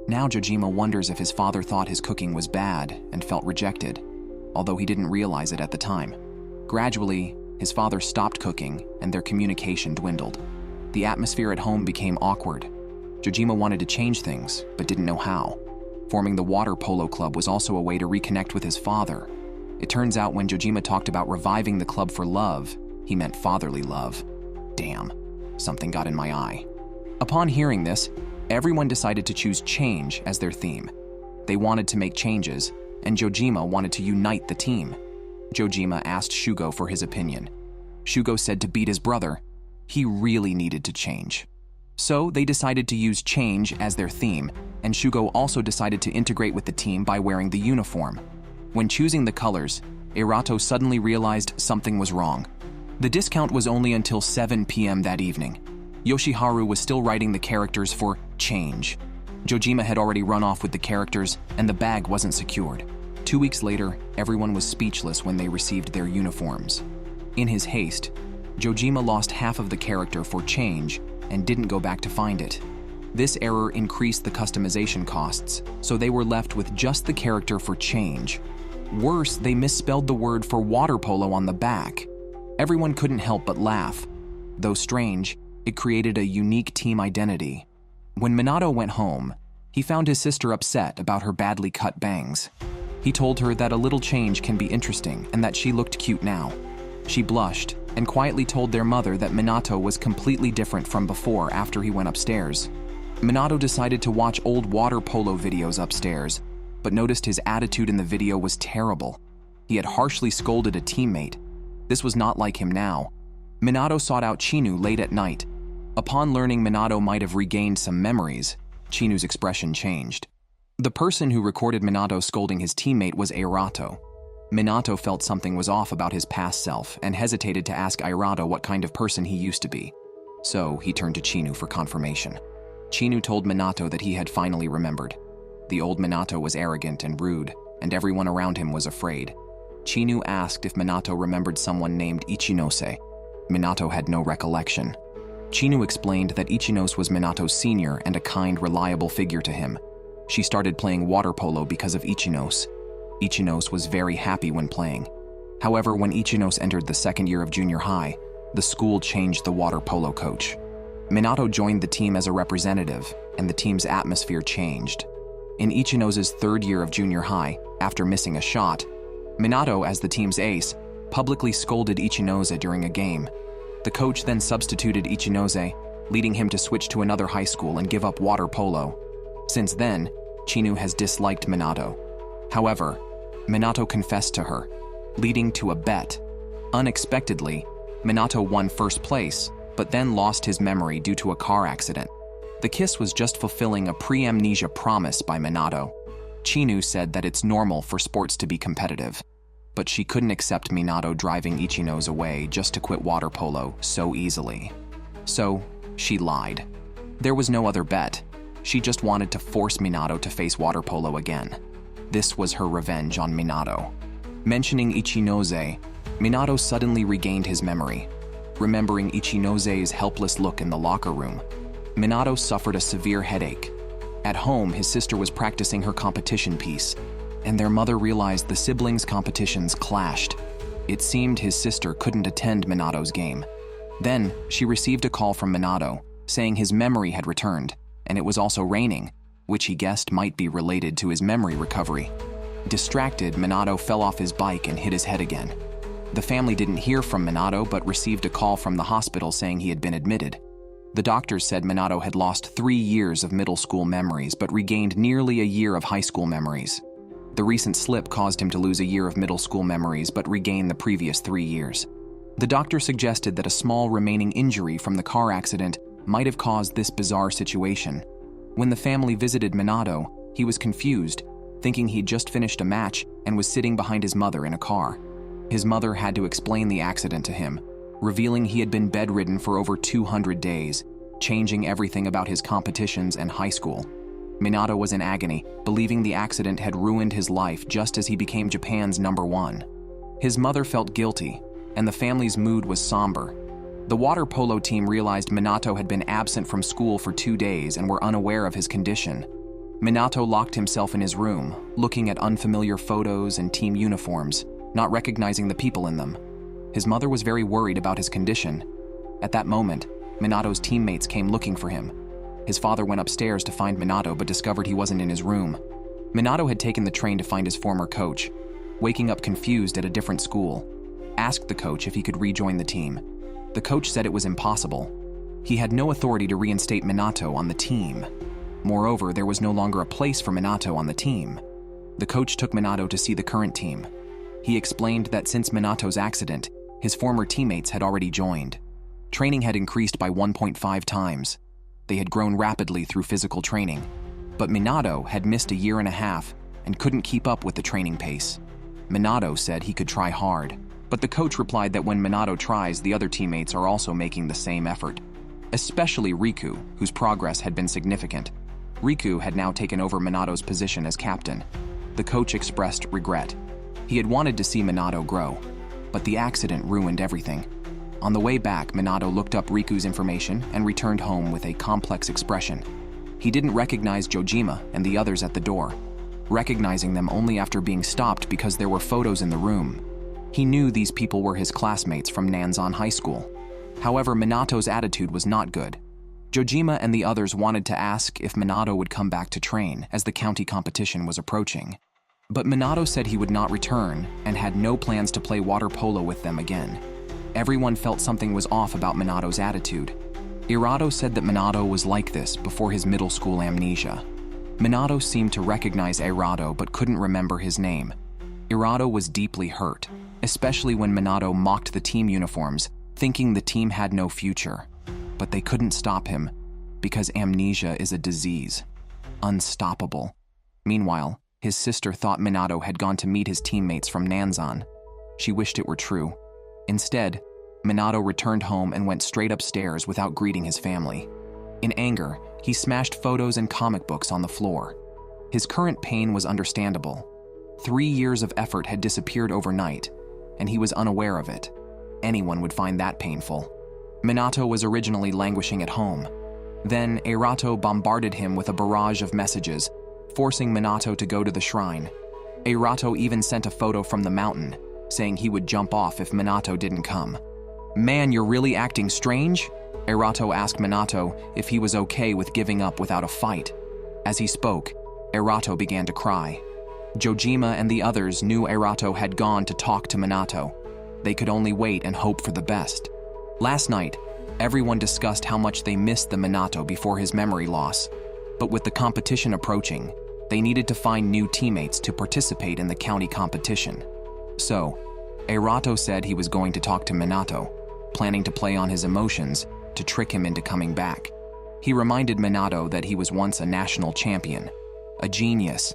Now Jojima wonders if his father thought his cooking was bad and felt rejected, although he didn't realize it at the time. Gradually, his father stopped cooking and their communication dwindled. The atmosphere at home became awkward. Jojima wanted to change things, but didn't know how. Forming the water polo club was also a way to reconnect with his father. It turns out when Jojima talked about reviving the club for love, he meant fatherly love. Damn, something got in my eye. Upon hearing this, everyone decided to choose change as their theme. They wanted to make changes, and Jojima wanted to unite the team. Jojima asked Shugo for his opinion. Shugo said to beat his brother, he really needed to change. So they decided to use change as their theme, and Shugo also decided to integrate with the team by wearing the uniform. When choosing the colors, Erato suddenly realized something was wrong. The discount was only until 7 p.m. that evening. Yoshiharu was still writing the characters for change. Jojima had already run off with the characters, and the bag wasn't secured. 2 weeks later, everyone was speechless when they received their uniforms. In his haste, Jojima lost half of the character for change and didn't go back to find it. This error increased the customization costs, so they were left with just the character for change. Worse, they misspelled the word for water polo on the back. Everyone couldn't help but laugh. Though strange, it created a unique team identity. When Minato went home, he found his sister upset about her badly cut bangs. He told her that a little change can be interesting and that she looked cute now. She blushed and quietly told their mother that Minato was completely different from before after he went upstairs. Minato decided to watch old water polo videos upstairs, but noticed his attitude in the video was terrible. He had harshly scolded a teammate. This was not like him now. Minato sought out Chinu late at night. Upon learning Minato might have regained some memories, Chinu's expression changed. The person who recorded Minato scolding his teammate was Airato. Minato felt something was off about his past self and hesitated to ask Airato what kind of person he used to be. So he turned to Chinu for confirmation. Chinu told Minato that he had finally remembered. The old Minato was arrogant and rude, and everyone around him was afraid. Chinu asked if Minato remembered someone named Ichinose. Minato had no recollection. Chinu explained that Ichinose was Minato's senior and a kind, reliable figure to him. She started playing water polo because of Ichinose. Ichinose was very happy when playing. However, when Ichinose entered the second year of junior high, the school changed the water polo coach. Minato joined the team as a representative, and the team's atmosphere changed. In Ichinose's third year of junior high, after missing a shot, Minato, as the team's ace, publicly scolded Ichinose during a game. The coach then substituted Ichinose, leading him to switch to another high school and give up water polo. Since then, Chinu has disliked Minato. However, Minato confessed to her, leading to a bet. Unexpectedly, Minato won first place, but then lost his memory due to a car accident. The kiss was just fulfilling a pre-amnesia promise by Minato. Chinu said that it's normal for sports to be competitive, but she couldn't accept Minato driving Ichinose away just to quit water polo so easily. So, she lied. There was no other bet. She just wanted to force Minato to face water polo again. This was her revenge on Minato. Mentioning Ichinose, Minato suddenly regained his memory. Remembering Ichinose's helpless look in the locker room, Minato suffered a severe headache. At home, his sister was practicing her competition piece, and their mother realized the siblings' competitions clashed. It seemed his sister couldn't attend Minato's game. Then, she received a call from Minato, saying his memory had returned, and it was also raining, which he guessed might be related to his memory recovery. Distracted, Minato fell off his bike and hit his head again. The family didn't hear from Minato but received a call from the hospital saying he had been admitted. The doctors said Minato had lost 3 years of middle school memories but regained nearly a year of high school memories. The recent slip caused him to lose a year of middle school memories but regain the previous 3 years. The doctor suggested that a small remaining injury from the car accident might have caused this bizarre situation. When the family visited Minato, he was confused, thinking he'd just finished a match and was sitting behind his mother in a car. His mother had to explain the accident to him, revealing he had been bedridden for over 200 days, changing everything about his competitions and high school. Minato was in agony, believing the accident had ruined his life just as he became Japan's #1. His mother felt guilty, and the family's mood was somber. The water polo team realized Minato had been absent from school for 2 days and were unaware of his condition. Minato locked himself in his room, looking at unfamiliar photos and team uniforms, not recognizing the people in them. His mother was very worried about his condition. At that moment, Minato's teammates came looking for him. His father went upstairs to find Minato but discovered he wasn't in his room. Minato had taken the train to find his former coach, waking up confused at a different school. Asked the coach if he could rejoin the team. The coach said it was impossible. He had no authority to reinstate Minato on the team. Moreover, there was no longer a place for Minato on the team. The coach took Minato to see the current team. He explained that since Minato's accident, his former teammates had already joined. Training had increased by 1.5 times. They had grown rapidly through physical training. But Minato had missed a year and a half and couldn't keep up with the training pace. Minato said he could try hard, but the coach replied that when Minato tries, the other teammates are also making the same effort. Especially Riku, whose progress had been significant. Riku had now taken over Minato's position as captain. The coach expressed regret. He had wanted to see Minato grow, but the accident ruined everything. On the way back, Minato looked up Riku's information and returned home with a complex expression. He didn't recognize Jojima and the others at the door, recognizing them only after being stopped because there were photos in the room. He knew these people were his classmates from Nanzan High School. However, Minato's attitude was not good. Jojima and the others wanted to ask if Minato would come back to train as the county competition was approaching. But Minato said he would not return and had no plans to play water polo with them again. Everyone felt something was off about Minato's attitude. Irato said that Minato was like this before his middle school amnesia. Minato seemed to recognize Irato but couldn't remember his name. Irato was deeply hurt, especially when Minato mocked the team uniforms, thinking the team had no future. But they couldn't stop him, because amnesia is a disease. Unstoppable. Meanwhile, his sister thought Minato had gone to meet his teammates from Nanzan. She wished it were true. Instead, Minato returned home and went straight upstairs without greeting his family. In anger, he smashed photos and comic books on the floor. His current pain was understandable. 3 years of effort had disappeared overnight, and he was unaware of it. Anyone would find that painful. Minato was originally languishing at home. Then Eirato bombarded him with a barrage of messages, forcing Minato to go to the shrine. Eirato even sent a photo from the mountain, saying he would jump off if Minato didn't come. "Man, you're really acting strange?" Eirato asked Minato if he was okay with giving up without a fight. As he spoke, Eirato began to cry. Jojima and the others knew Eirato had gone to talk to Minato. They could only wait and hope for the best. Last night, everyone discussed how much they missed the Minato before his memory loss. But with the competition approaching, they needed to find new teammates to participate in the county competition. So, Eirato said he was going to talk to Minato, planning to play on his emotions to trick him into coming back. He reminded Minato that he was once a national champion, a genius.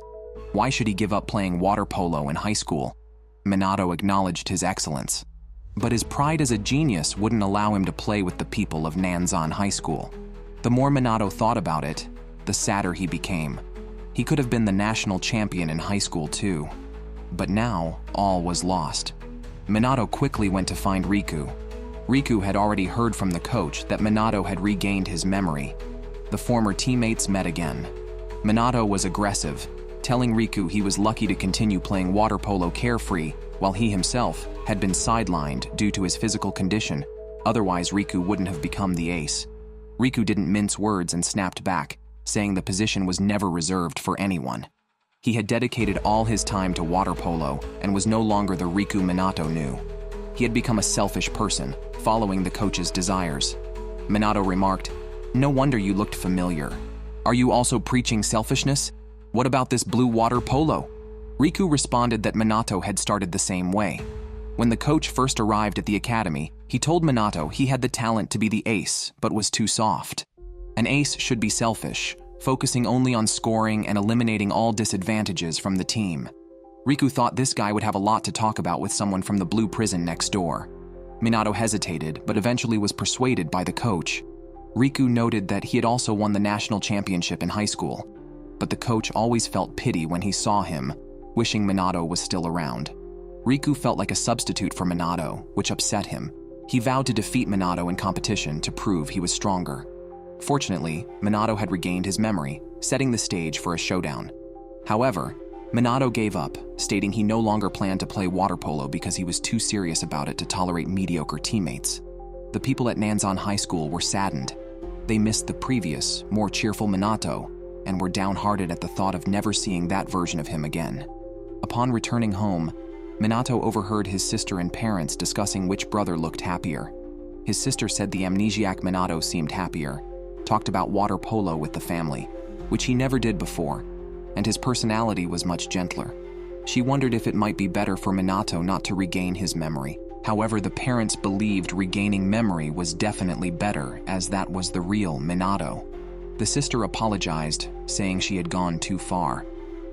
Why should he give up playing water polo in high school? Minato acknowledged his excellence. But his pride as a genius wouldn't allow him to play with the people of Nanzan High School. The more Minato thought about it, the sadder he became. He could have been the national champion in high school too. But now, all was lost. Minato quickly went to find Riku. Riku had already heard from the coach that Minato had regained his memory. The former teammates met again. Minato was aggressive, telling Riku he was lucky to continue playing water polo carefree, while he himself had been sidelined due to his physical condition. Otherwise, Riku wouldn't have become the ace. Riku didn't mince words and snapped back, saying the position was never reserved for anyone. He had dedicated all his time to water polo and was no longer the Riku Minato knew. He had become a selfish person, following the coach's desires. Minato remarked, "No wonder you looked familiar. Are you also preaching selfishness? What about this blue water polo?" Riku responded that Minato had started the same way. When the coach first arrived at the academy, he told Minato he had the talent to be the ace, but was too soft. An ace should be selfish, focusing only on scoring and eliminating all disadvantages from the team. Riku thought this guy would have a lot to talk about with someone from the blue prison next door. Minato hesitated, but eventually was persuaded by the coach. Riku noted that he had also won the national championship in high school, but the coach always felt pity when he saw him, wishing Minato was still around. Riku felt like a substitute for Minato, which upset him. He vowed to defeat Minato in competition to prove he was stronger. Fortunately, Minato had regained his memory, setting the stage for a showdown. However, Minato gave up, stating he no longer planned to play water polo because he was too serious about it to tolerate mediocre teammates. The people at Nanzan High School were saddened. They missed the previous, more cheerful Minato, and were downhearted at the thought of never seeing that version of him again. Upon returning home, Minato overheard his sister and parents discussing which brother looked happier. His sister said the amnesiac Minato seemed happier, talked about water polo with the family, which he never did before, and his personality was much gentler. She wondered if it might be better for Minato not to regain his memory. However, the parents believed regaining memory was definitely better, as that was the real Minato. The sister apologized, saying she had gone too far.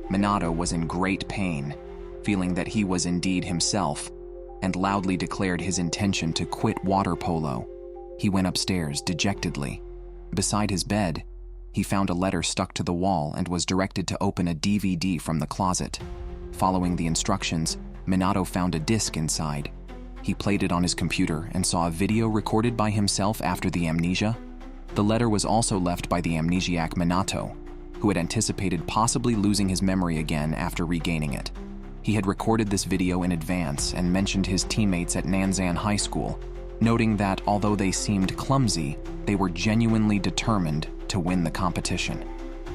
Minato was in great pain, feeling that he was indeed himself, and loudly declared his intention to quit water polo. He went upstairs dejectedly. Beside his bed, he found a letter stuck to the wall and was directed to open a DVD from the closet. Following the instructions, Minato found a disc inside. He played it on his computer and saw a video recorded by himself after the amnesia. The letter was also left by the amnesiac Minato, who had anticipated possibly losing his memory again after regaining it. He had recorded this video in advance and mentioned his teammates at Nanzan High School, noting that although they seemed clumsy, they were genuinely determined to win the competition.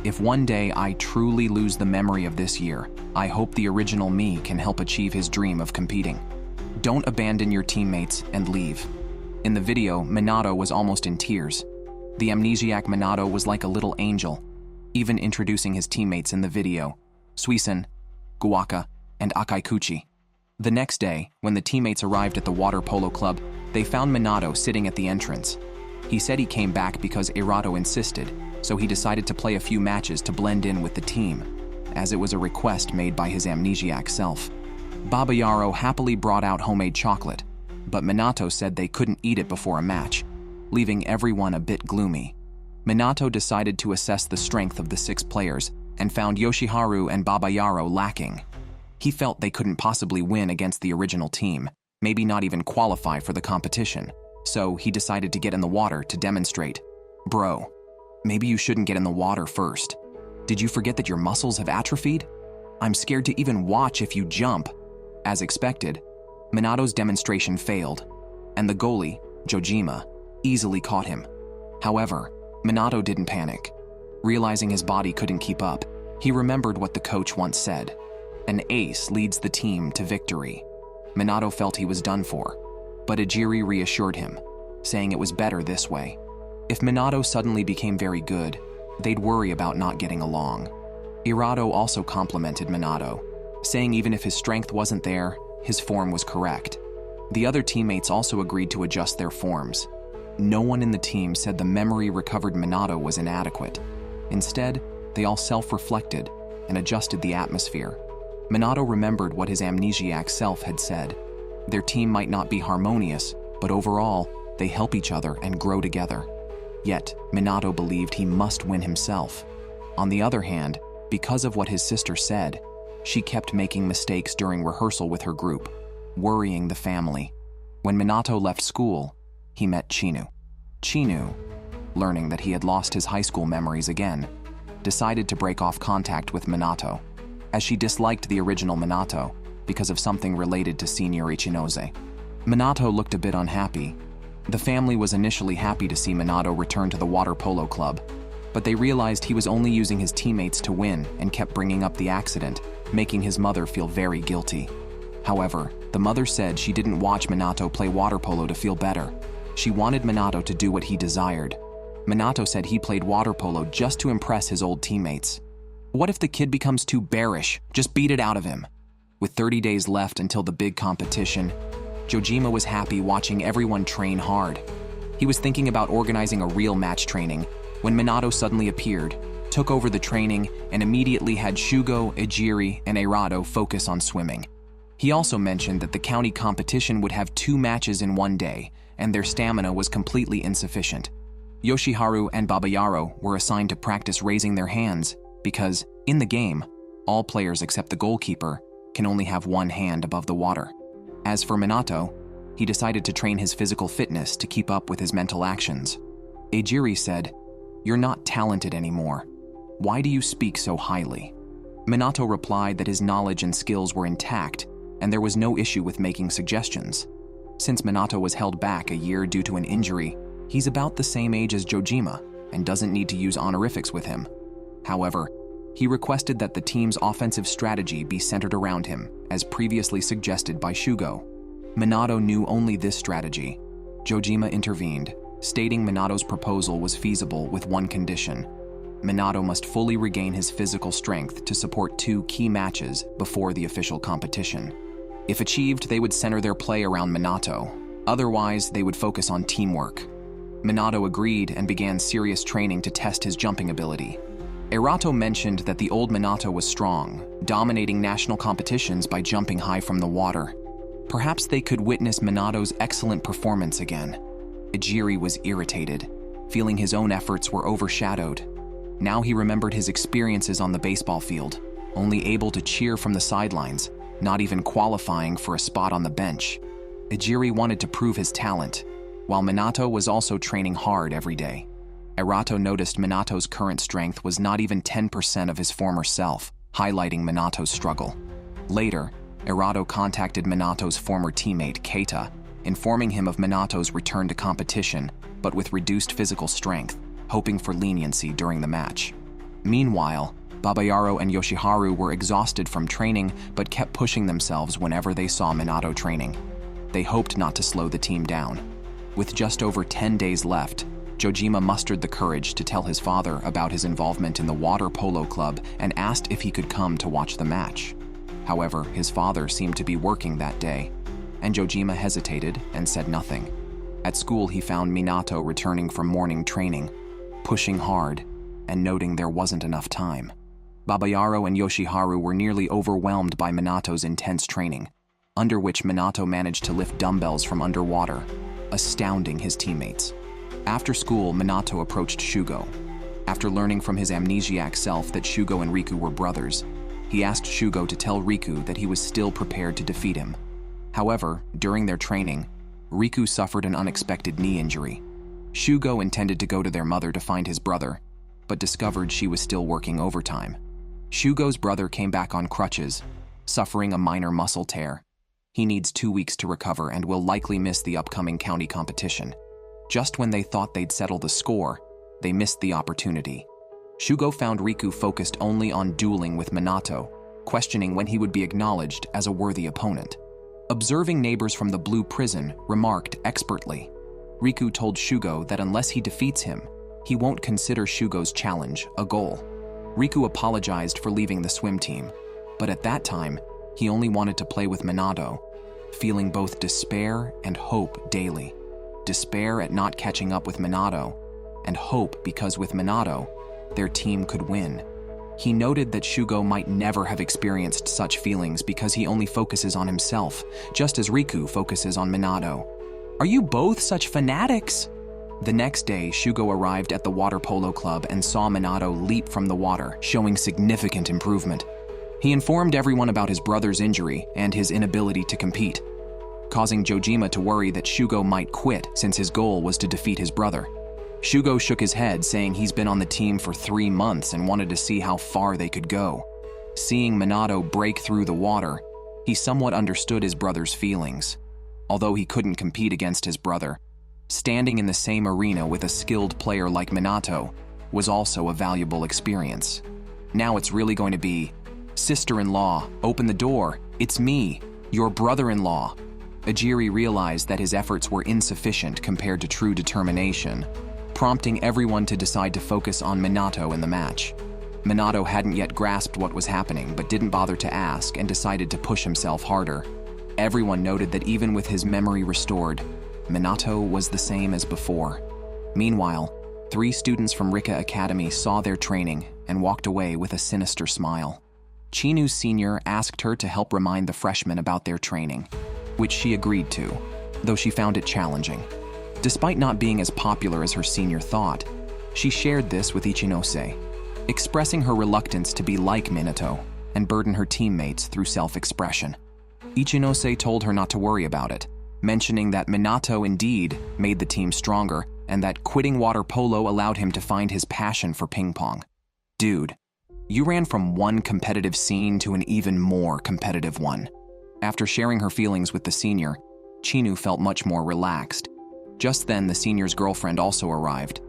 If one day I truly lose the memory of this year, I hope the original me can help achieve his dream of competing. Don't abandon your teammates and leave. In the video, Minato was almost in tears. The amnesiac Minato was like a little angel, even introducing his teammates in the video, Suisen, Guaka, and Akaikuchi. The next day, when the teammates arrived at the water polo club, they found Minato sitting at the entrance. He said he came back because Eirato insisted, so he decided to play a few matches to blend in with the team. as it was a request made by his amnesiac self. Baba Yaro happily brought out homemade chocolate, but Minato said they couldn't eat it before a match, leaving everyone a bit gloomy. Minato decided to assess the strength of the 6 players and found Yoshiharu and Baba Yaro lacking. He felt they couldn't possibly win against the original team, maybe not even qualify for the competition, so he decided to get in the water to demonstrate. Bro, maybe you shouldn't get in the water first. Did you forget that your muscles have atrophied? I'm scared to even watch if you jump. As expected, Minato's demonstration failed, and the goalie, Jojima, easily caught him. However, Minato didn't panic. Realizing his body couldn't keep up, he remembered what the coach once said: an ace leads the team to victory. Minato felt he was done for, but Ejiri reassured him, saying it was better this way. If Minato suddenly became very good, they'd worry about not getting along. Irato also complimented Minato, saying even if his strength wasn't there, his form was correct. The other teammates also agreed to adjust their forms. No one in the team said the memory recovered Minato was inadequate. Instead, they all self-reflected and adjusted the atmosphere. Minato remembered what his amnesiac self had said. Their team might not be harmonious, but overall, they help each other and grow together. Yet, Minato believed he must win himself. On the other hand, because of what his sister said, she kept making mistakes during rehearsal with her group, worrying the family. When Minato left school, he met Chinu. Chinu, learning that he had lost his high school memories again, decided to break off contact with Minato, as she disliked the original Minato because of something related to Senior Ichinose. Minato looked a bit unhappy. The family was initially happy to see Minato return to the water polo club, but they realized he was only using his teammates to win and kept bringing up the accident, making his mother feel very guilty. However, the mother said she didn't watch Minato play water polo to feel better. She wanted Minato to do what he desired. Minato said he played water polo just to impress his old teammates. What if the kid becomes too bearish? Just beat it out of him. With 30 days left until the big competition, Jojima was happy watching everyone train hard. He was thinking about organizing a real match training when Minato suddenly appeared, took over the training, and immediately had Shugo, Ejiri, and Eirato focus on swimming. He also mentioned that the county competition would have 2 matches in one day, and their stamina was completely insufficient. Yoshiharu and Baba Yaro were assigned to practice raising their hands because, in the game, all players except the goalkeeper can only have one hand above the water. As for Minato, he decided to train his physical fitness to keep up with his mental actions. Ejiri said, "You're not talented anymore. Why do you speak so highly?" Minato replied that his knowledge and skills were intact and there was no issue with making suggestions. Since Minato was held back a year due to an injury, he's about the same age as Jojima and doesn't need to use honorifics with him. However, he requested that the team's offensive strategy be centered around him, as previously suggested by Shugo. Minato knew only this strategy. Jojima intervened, stating Minato's proposal was feasible with one condition. Minato must fully regain his physical strength to support 2 key matches before the official competition. If achieved, they would center their play around Minato. Otherwise, they would focus on teamwork. Minato agreed and began serious training to test his jumping ability. Eirato mentioned that the old Minato was strong, dominating national competitions by jumping high from the water. Perhaps they could witness Minato's excellent performance again. Ejiri was irritated, feeling his own efforts were overshadowed. Now he remembered his experiences on the baseball field, only able to cheer from the sidelines, not even qualifying for a spot on the bench. Ejiri wanted to prove his talent, while Minato was also training hard every day. Eirato noticed Minato's current strength was not even 10% of his former self, highlighting Minato's struggle. Later, Eirato contacted Minato's former teammate Keita, informing him of Minato's return to competition, but with reduced physical strength, hoping for leniency during the match. Meanwhile, Baba Yaro and Yoshiharu were exhausted from training but kept pushing themselves whenever they saw Minato training. They hoped not to slow the team down. With just over 10 days left, Jojima mustered the courage to tell his father about his involvement in the water polo club and asked if he could come to watch the match. However, his father seemed to be working that day, and Jojima hesitated and said nothing. At school, he found Minato returning from morning training, pushing hard, and noting there wasn't enough time. Babayaro and Yoshiharu were nearly overwhelmed by Minato's intense training, under which Minato managed to lift dumbbells from underwater, astounding his teammates. After school, Minato approached Shugo. After learning from his amnesiac self that Shugo and Riku were brothers, he asked Shugo to tell Riku that he was still prepared to defeat him. However, during their training, Riku suffered an unexpected knee injury. Shugo intended to go to their mother to find his brother, but discovered she was still working overtime. Shugo's brother came back on crutches, suffering a minor muscle tear. He needs 2 weeks to recover and will likely miss the upcoming county competition. Just when they thought they'd settle the score, they missed the opportunity. Shugo found Riku focused only on dueling with Minato, questioning when he would be acknowledged as a worthy opponent. Observing neighbors from the Blue Prison remarked expertly. Riku told Shugo that unless he defeats him, he won't consider Shugo's challenge a goal. Riku apologized for leaving the swim team, but at that time, he only wanted to play with Minato, feeling both despair and hope daily. Despair at not catching up with Minato, and hope because with Minato, their team could win. He noted that Shugo might never have experienced such feelings because he only focuses on himself, just as Riku focuses on Minato. "Are you both such fanatics?" The next day, Shugo arrived at the water polo club and saw Minato leap from the water, showing significant improvement. He informed everyone about his brother's injury and his inability to compete, causing Jojima to worry that Shugo might quit since his goal was to defeat his brother. Shugo shook his head, saying he's been on the team for 3 months and wanted to see how far they could go. Seeing Minato break through the water, he somewhat understood his brother's feelings. Although he couldn't compete against his brother, standing in the same arena with a skilled player like Minato was also a valuable experience. Now it's really going to be, "Sister-in-law, open the door, it's me, your brother-in-law." Ajiri realized that his efforts were insufficient compared to true determination, prompting everyone to decide to focus on Minato in the match. Minato hadn't yet grasped what was happening but didn't bother to ask and decided to push himself harder. Everyone noted that even with his memory restored, Minato was the same as before. Meanwhile, 3 students from Rika Academy saw their training and walked away with a sinister smile. Chinu's senior asked her to help remind the freshmen about their training, which she agreed to, though she found it challenging. Despite not being as popular as her senior thought, she shared this with Ichinose, expressing her reluctance to be like Minato and burden her teammates through self-expression. Ichinose told her not to worry about it, mentioning that Minato indeed made the team stronger and that quitting water polo allowed him to find his passion for ping pong. "Dude, you ran from one competitive scene to an even more competitive one." After sharing her feelings with the senior, Chinu felt much more relaxed. Just then, the senior's girlfriend also arrived.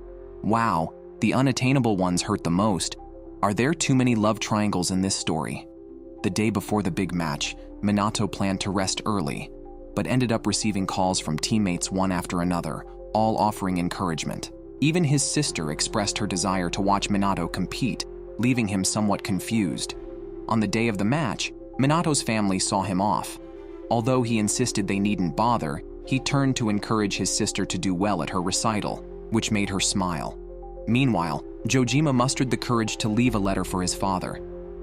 "Wow, the unattainable ones hurt the most. Are there too many love triangles in this story?" The day before the big match, Minato planned to rest early, but ended up receiving calls from teammates one after another, all offering encouragement. Even his sister expressed her desire to watch Minato compete, leaving him somewhat confused. On the day of the match, Minato's family saw him off. Although he insisted they needn't bother, he turned to encourage his sister to do well at her recital, which made her smile. Meanwhile, Jojima mustered the courage to leave a letter for his father.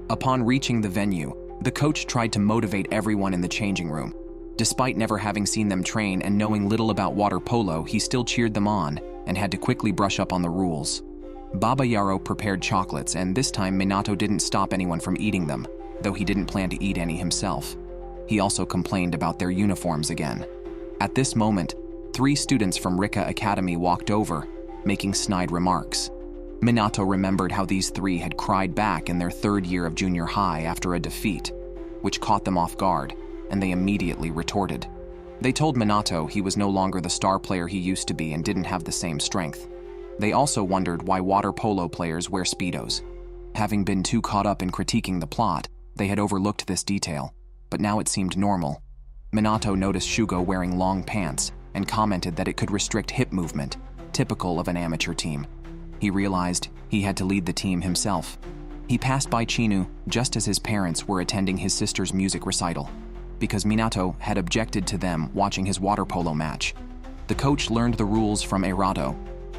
Upon reaching the venue, the coach tried to motivate everyone in the changing room. Despite never having seen them train and knowing little about water polo, he still cheered them on and had to quickly brush up on the rules. Baba Yaro prepared chocolates, and this time Minato didn't stop anyone from eating them, though he didn't plan to eat any himself. He also complained about their uniforms again. At this moment, 3 students from Rika Academy walked over, making snide remarks. Minato remembered how these 3 had cried back in their 3rd year of junior high after a defeat, which caught them off guard, and they immediately retorted. They told Minato he was no longer the star player he used to be and didn't have the same strength. They also wondered why water polo players wear Speedos. Having been too caught up in critiquing the plot, they had overlooked this detail, but now it seemed normal. Minato noticed Shugo wearing long pants and commented that it could restrict hip movement, typical of an amateur team. He realized he had to lead the team himself. He passed by Chinu just as his parents were attending his sister's music recital, because Minato had objected to them watching his water polo match. The coach learned the rules from Erato,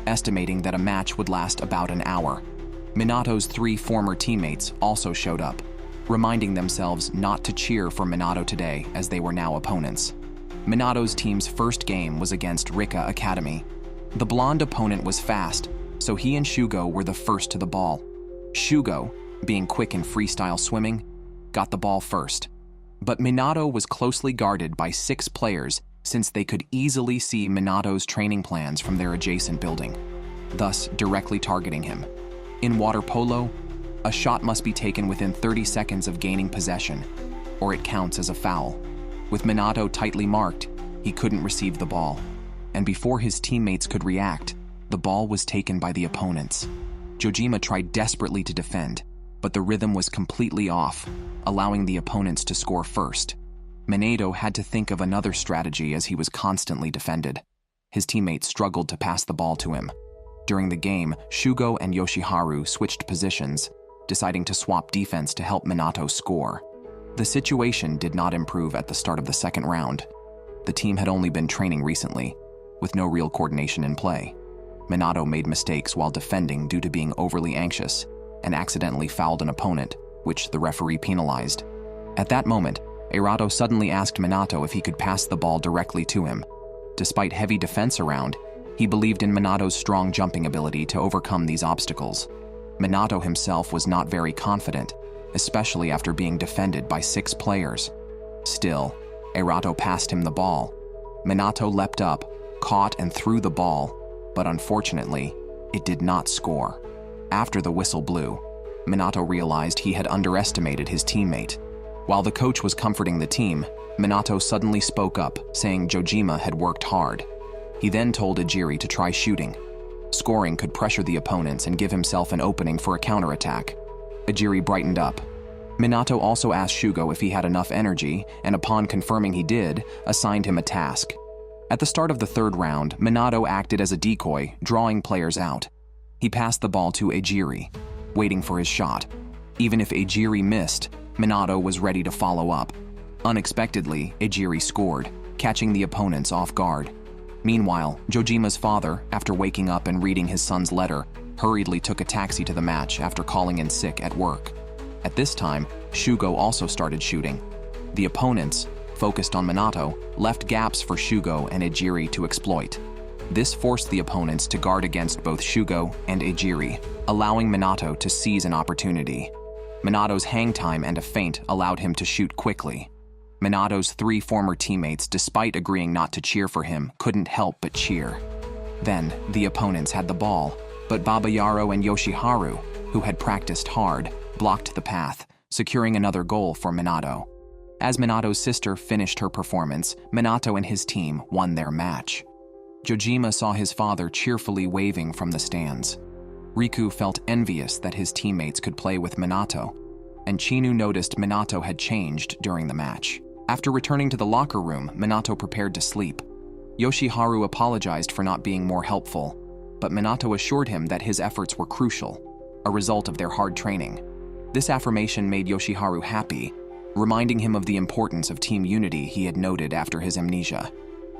estimating that a match would last about an hour. Minato's 3 former teammates also showed up, reminding themselves not to cheer for Minato today as they were now opponents. Minato's team's first game was against Rika Academy. The blonde opponent was fast, so he and Shugo were the first to the ball. Shugo, being quick in freestyle swimming, got the ball first. But Minato was closely guarded by 6 players since they could easily see Minato's training plans from their adjacent building, thus directly targeting him. In water polo, a shot must be taken within 30 seconds of gaining possession, or it counts as a foul. With Minato tightly marked, he couldn't receive the ball, and before his teammates could react, the ball was taken by the opponents. Jojima tried desperately to defend, but the rhythm was completely off, allowing the opponents to score first. Minato had to think of another strategy as he was constantly defended. His teammates struggled to pass the ball to him. During the game, Shugo and Yoshiharu switched positions, deciding to swap defense to help Minato score. The situation did not improve at the start of the second round. The team had only been training recently, with no real coordination in play. Minato made mistakes while defending due to being overly anxious and accidentally fouled an opponent, which the referee penalized. At that moment, Erato suddenly asked Minato if he could pass the ball directly to him. Despite heavy defense around, he believed in Minato's strong jumping ability to overcome these obstacles. Minato himself was not very confident, especially after being defended by 6 players. Still, Erato passed him the ball. Minato leapt up, caught and threw the ball, but unfortunately, it did not score. After the whistle blew, Minato realized he had underestimated his teammate. While the coach was comforting the team, Minato suddenly spoke up, saying Jojima had worked hard. He then told Ejiri to try shooting. Scoring could pressure the opponents and give himself an opening for a counterattack. Ejiri brightened up. Minato also asked Shugo if he had enough energy, and upon confirming he did, assigned him a task. At the start of the third round, Minato acted as a decoy, drawing players out. He passed the ball to Ejiri, waiting for his shot. Even if Ejiri missed, Minato was ready to follow up. Unexpectedly, Ejiri scored, catching the opponents off guard. Meanwhile, Jojima's father, after waking up and reading his son's letter, hurriedly took a taxi to the match after calling in sick at work. At this time, Shugo also started shooting. The opponents, focused on Minato, left gaps for Shugo and Ejiri to exploit. This forced the opponents to guard against both Shugo and Ejiri, allowing Minato to seize an opportunity. Minato's hang time and a feint allowed him to shoot quickly. Minato's 3 former teammates, despite agreeing not to cheer for him, couldn't help but cheer. Then, the opponents had the ball, but Babayaro and Yoshiharu, who had practiced hard, blocked the path, securing another goal for Minato. As Minato's sister finished her performance, Minato and his team won their match. Jojima saw his father cheerfully waving from the stands. Riku felt envious that his teammates could play with Minato, and Chinu noticed Minato had changed during the match. After returning to the locker room, Minato prepared to sleep. Yoshiharu apologized for not being more helpful, but Minato assured him that his efforts were crucial, a result of their hard training. This affirmation made Yoshiharu happy, reminding him of the importance of team unity he had noted after his amnesia.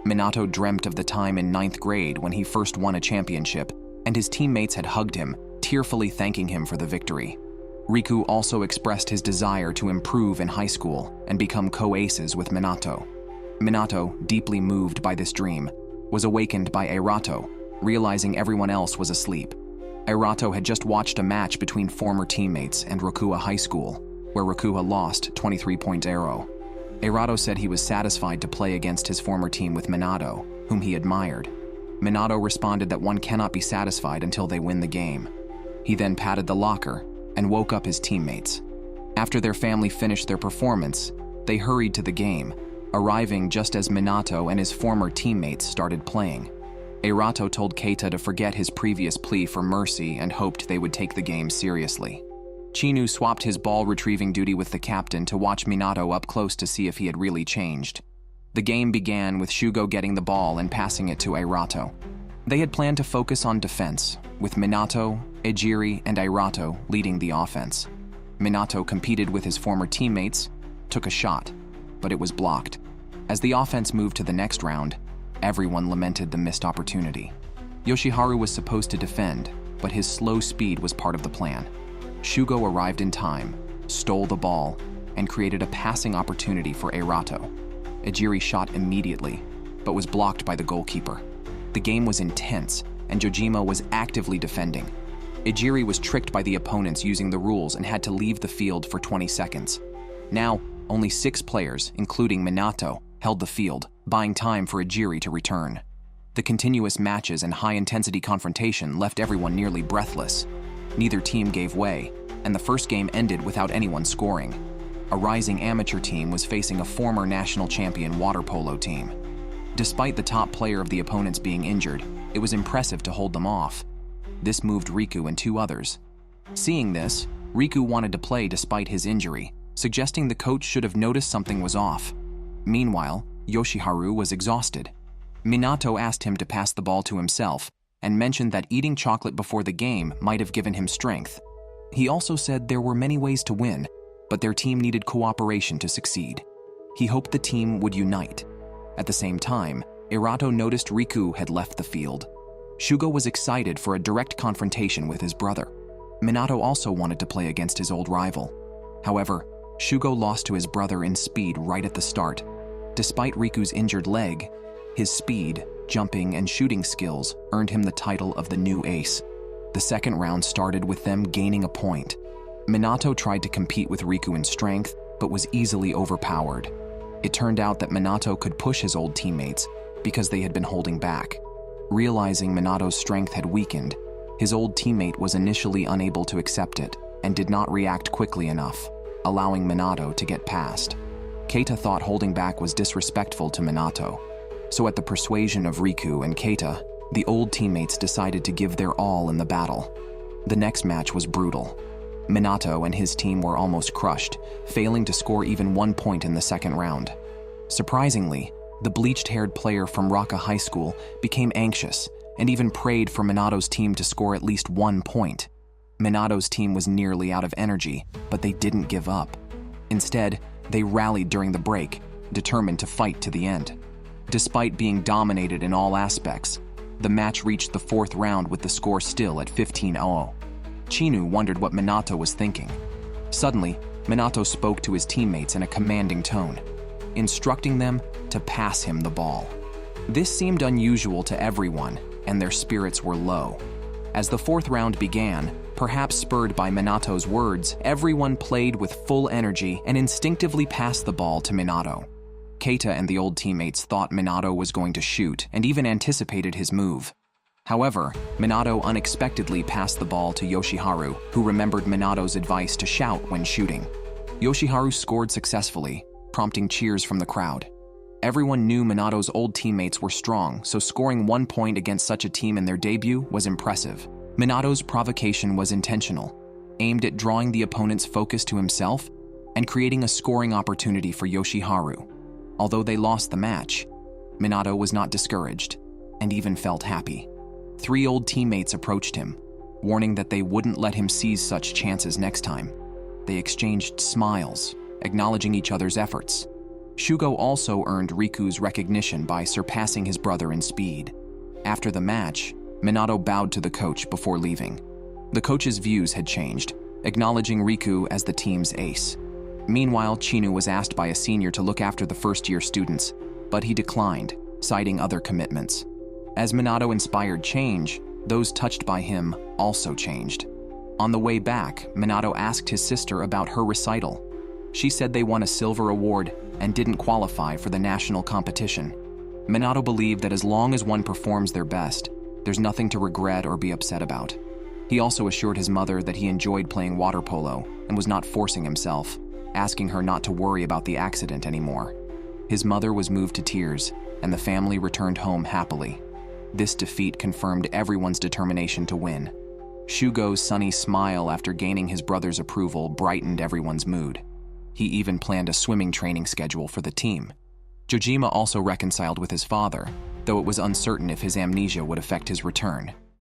Minato dreamt of the time in 9th grade when he first won a championship, and his teammates had hugged him, tearfully thanking him for the victory. Riku also expressed his desire to improve in high school and become co-aces with Minato. Minato, deeply moved by this dream, was awakened by Erato, realizing everyone else was asleep. Erato had just watched a match between former teammates and Rokua High School, where Rokua lost 23-0. Erato said he was satisfied to play against his former team with Minato, whom he admired. Minato responded that one cannot be satisfied until they win the game. He then patted the locker and woke up his teammates. After their family finished their performance, they hurried to the game, arriving just as Minato and his former teammates started playing. Erato told Keita to forget his previous plea for mercy and hoped they would take the game seriously. Chinu swapped his ball retrieving duty with the captain to watch Minato up close to see if he had really changed. The game began with Shugo getting the ball and passing it to Erato. They had planned to focus on defense, with Minato, Ejiri, and Erato leading the offense. Minato competed with his former teammates, took a shot, but it was blocked. As the offense moved to the next round, everyone lamented the missed opportunity. Yoshiharu was supposed to defend, but his slow speed was part of the plan. Shugo arrived in time, stole the ball, and created a passing opportunity for Eirato. Ejiri shot immediately, but was blocked by the goalkeeper. The game was intense, and Jojima was actively defending. Ejiri was tricked by the opponents using the rules and had to leave the field for 20 seconds. Now, only 6 players, including Minato, held the field, buying time for Ejiri to return. The continuous matches and high-intensity confrontation left everyone nearly breathless. Neither team gave way, and the first game ended without anyone scoring. A rising amateur team was facing a former national champion water polo team. Despite the top player of the opponents being injured, it was impressive to hold them off. This moved Riku and 2 others. Seeing this, Riku wanted to play despite his injury, suggesting the coach should have noticed something was off. Meanwhile, Yoshiharu was exhausted. Minato asked him to pass the ball to himself and mentioned that eating chocolate before the game might have given him strength. He also said there were many ways to win, but their team needed cooperation to succeed. He hoped the team would unite. At the same time, Eirato noticed Riku had left the field. Shugo was excited for a direct confrontation with his brother. Minato also wanted to play against his old rival. However, Shugo lost to his brother in speed right at the start. Despite Riku's injured leg, his speed, jumping, and shooting skills earned him the title of the new ace. The second round started with them gaining a point. Minato tried to compete with Riku in strength, but was easily overpowered. It turned out that Minato could push his old teammates because they had been holding back. Realizing Minato's strength had weakened, his old teammate was initially unable to accept it and did not react quickly enough, allowing Minato to get past. Keita thought holding back was disrespectful to Minato, so at the persuasion of Riku and Keita, the old teammates decided to give their all in the battle. The next match was brutal. Minato and his team were almost crushed, failing to score even 1 point in the second round. Surprisingly, the bleached-haired player from Raka High School became anxious and even prayed for Minato's team to score at least 1 point. Minato's team was nearly out of energy, but they didn't give up. Instead, they rallied during the break, determined to fight to the end. Despite being dominated in all aspects, the match reached the 4th round with the score still at 15-0. Chinu wondered what Minato was thinking. Suddenly, Minato spoke to his teammates in a commanding tone, instructing them to pass him the ball. This seemed unusual to everyone, and their spirits were low. As the 4th round began, perhaps spurred by Minato's words, everyone played with full energy and instinctively passed the ball to Minato. Keita and the old teammates thought Minato was going to shoot and even anticipated his move. However, Minato unexpectedly passed the ball to Yoshiharu, who remembered Minato's advice to shout when shooting. Yoshiharu scored successfully, prompting cheers from the crowd. Everyone knew Minato's old teammates were strong, so scoring 1 point against such a team in their debut was impressive. Minato's provocation was intentional, aimed at drawing the opponent's focus to himself and creating a scoring opportunity for Yoshiharu. Although they lost the match, Minato was not discouraged and even felt happy. 3 old teammates approached him, warning that they wouldn't let him seize such chances next time. They exchanged smiles, acknowledging each other's efforts. Shugo also earned Riku's recognition by surpassing his brother in speed. After the match, Minato bowed to the coach before leaving. The coach's views had changed, acknowledging Riku as the team's ace. Meanwhile, Chinu was asked by a senior to look after the first-year students, but he declined, citing other commitments. As Minato inspired change, those touched by him also changed. On the way back, Minato asked his sister about her recital. She said they won a silver award and didn't qualify for the national competition. Minato believed that as long as one performs their best, there's nothing to regret or be upset about. He also assured his mother that he enjoyed playing water polo and was not forcing himself, asking her not to worry about the accident anymore. His mother was moved to tears, and the family returned home happily. This defeat confirmed everyone's determination to win. Shugo's sunny smile after gaining his brother's approval brightened everyone's mood. He even planned a swimming training schedule for the team. Jojima also reconciled with his father, though it was uncertain if his amnesia would affect his return.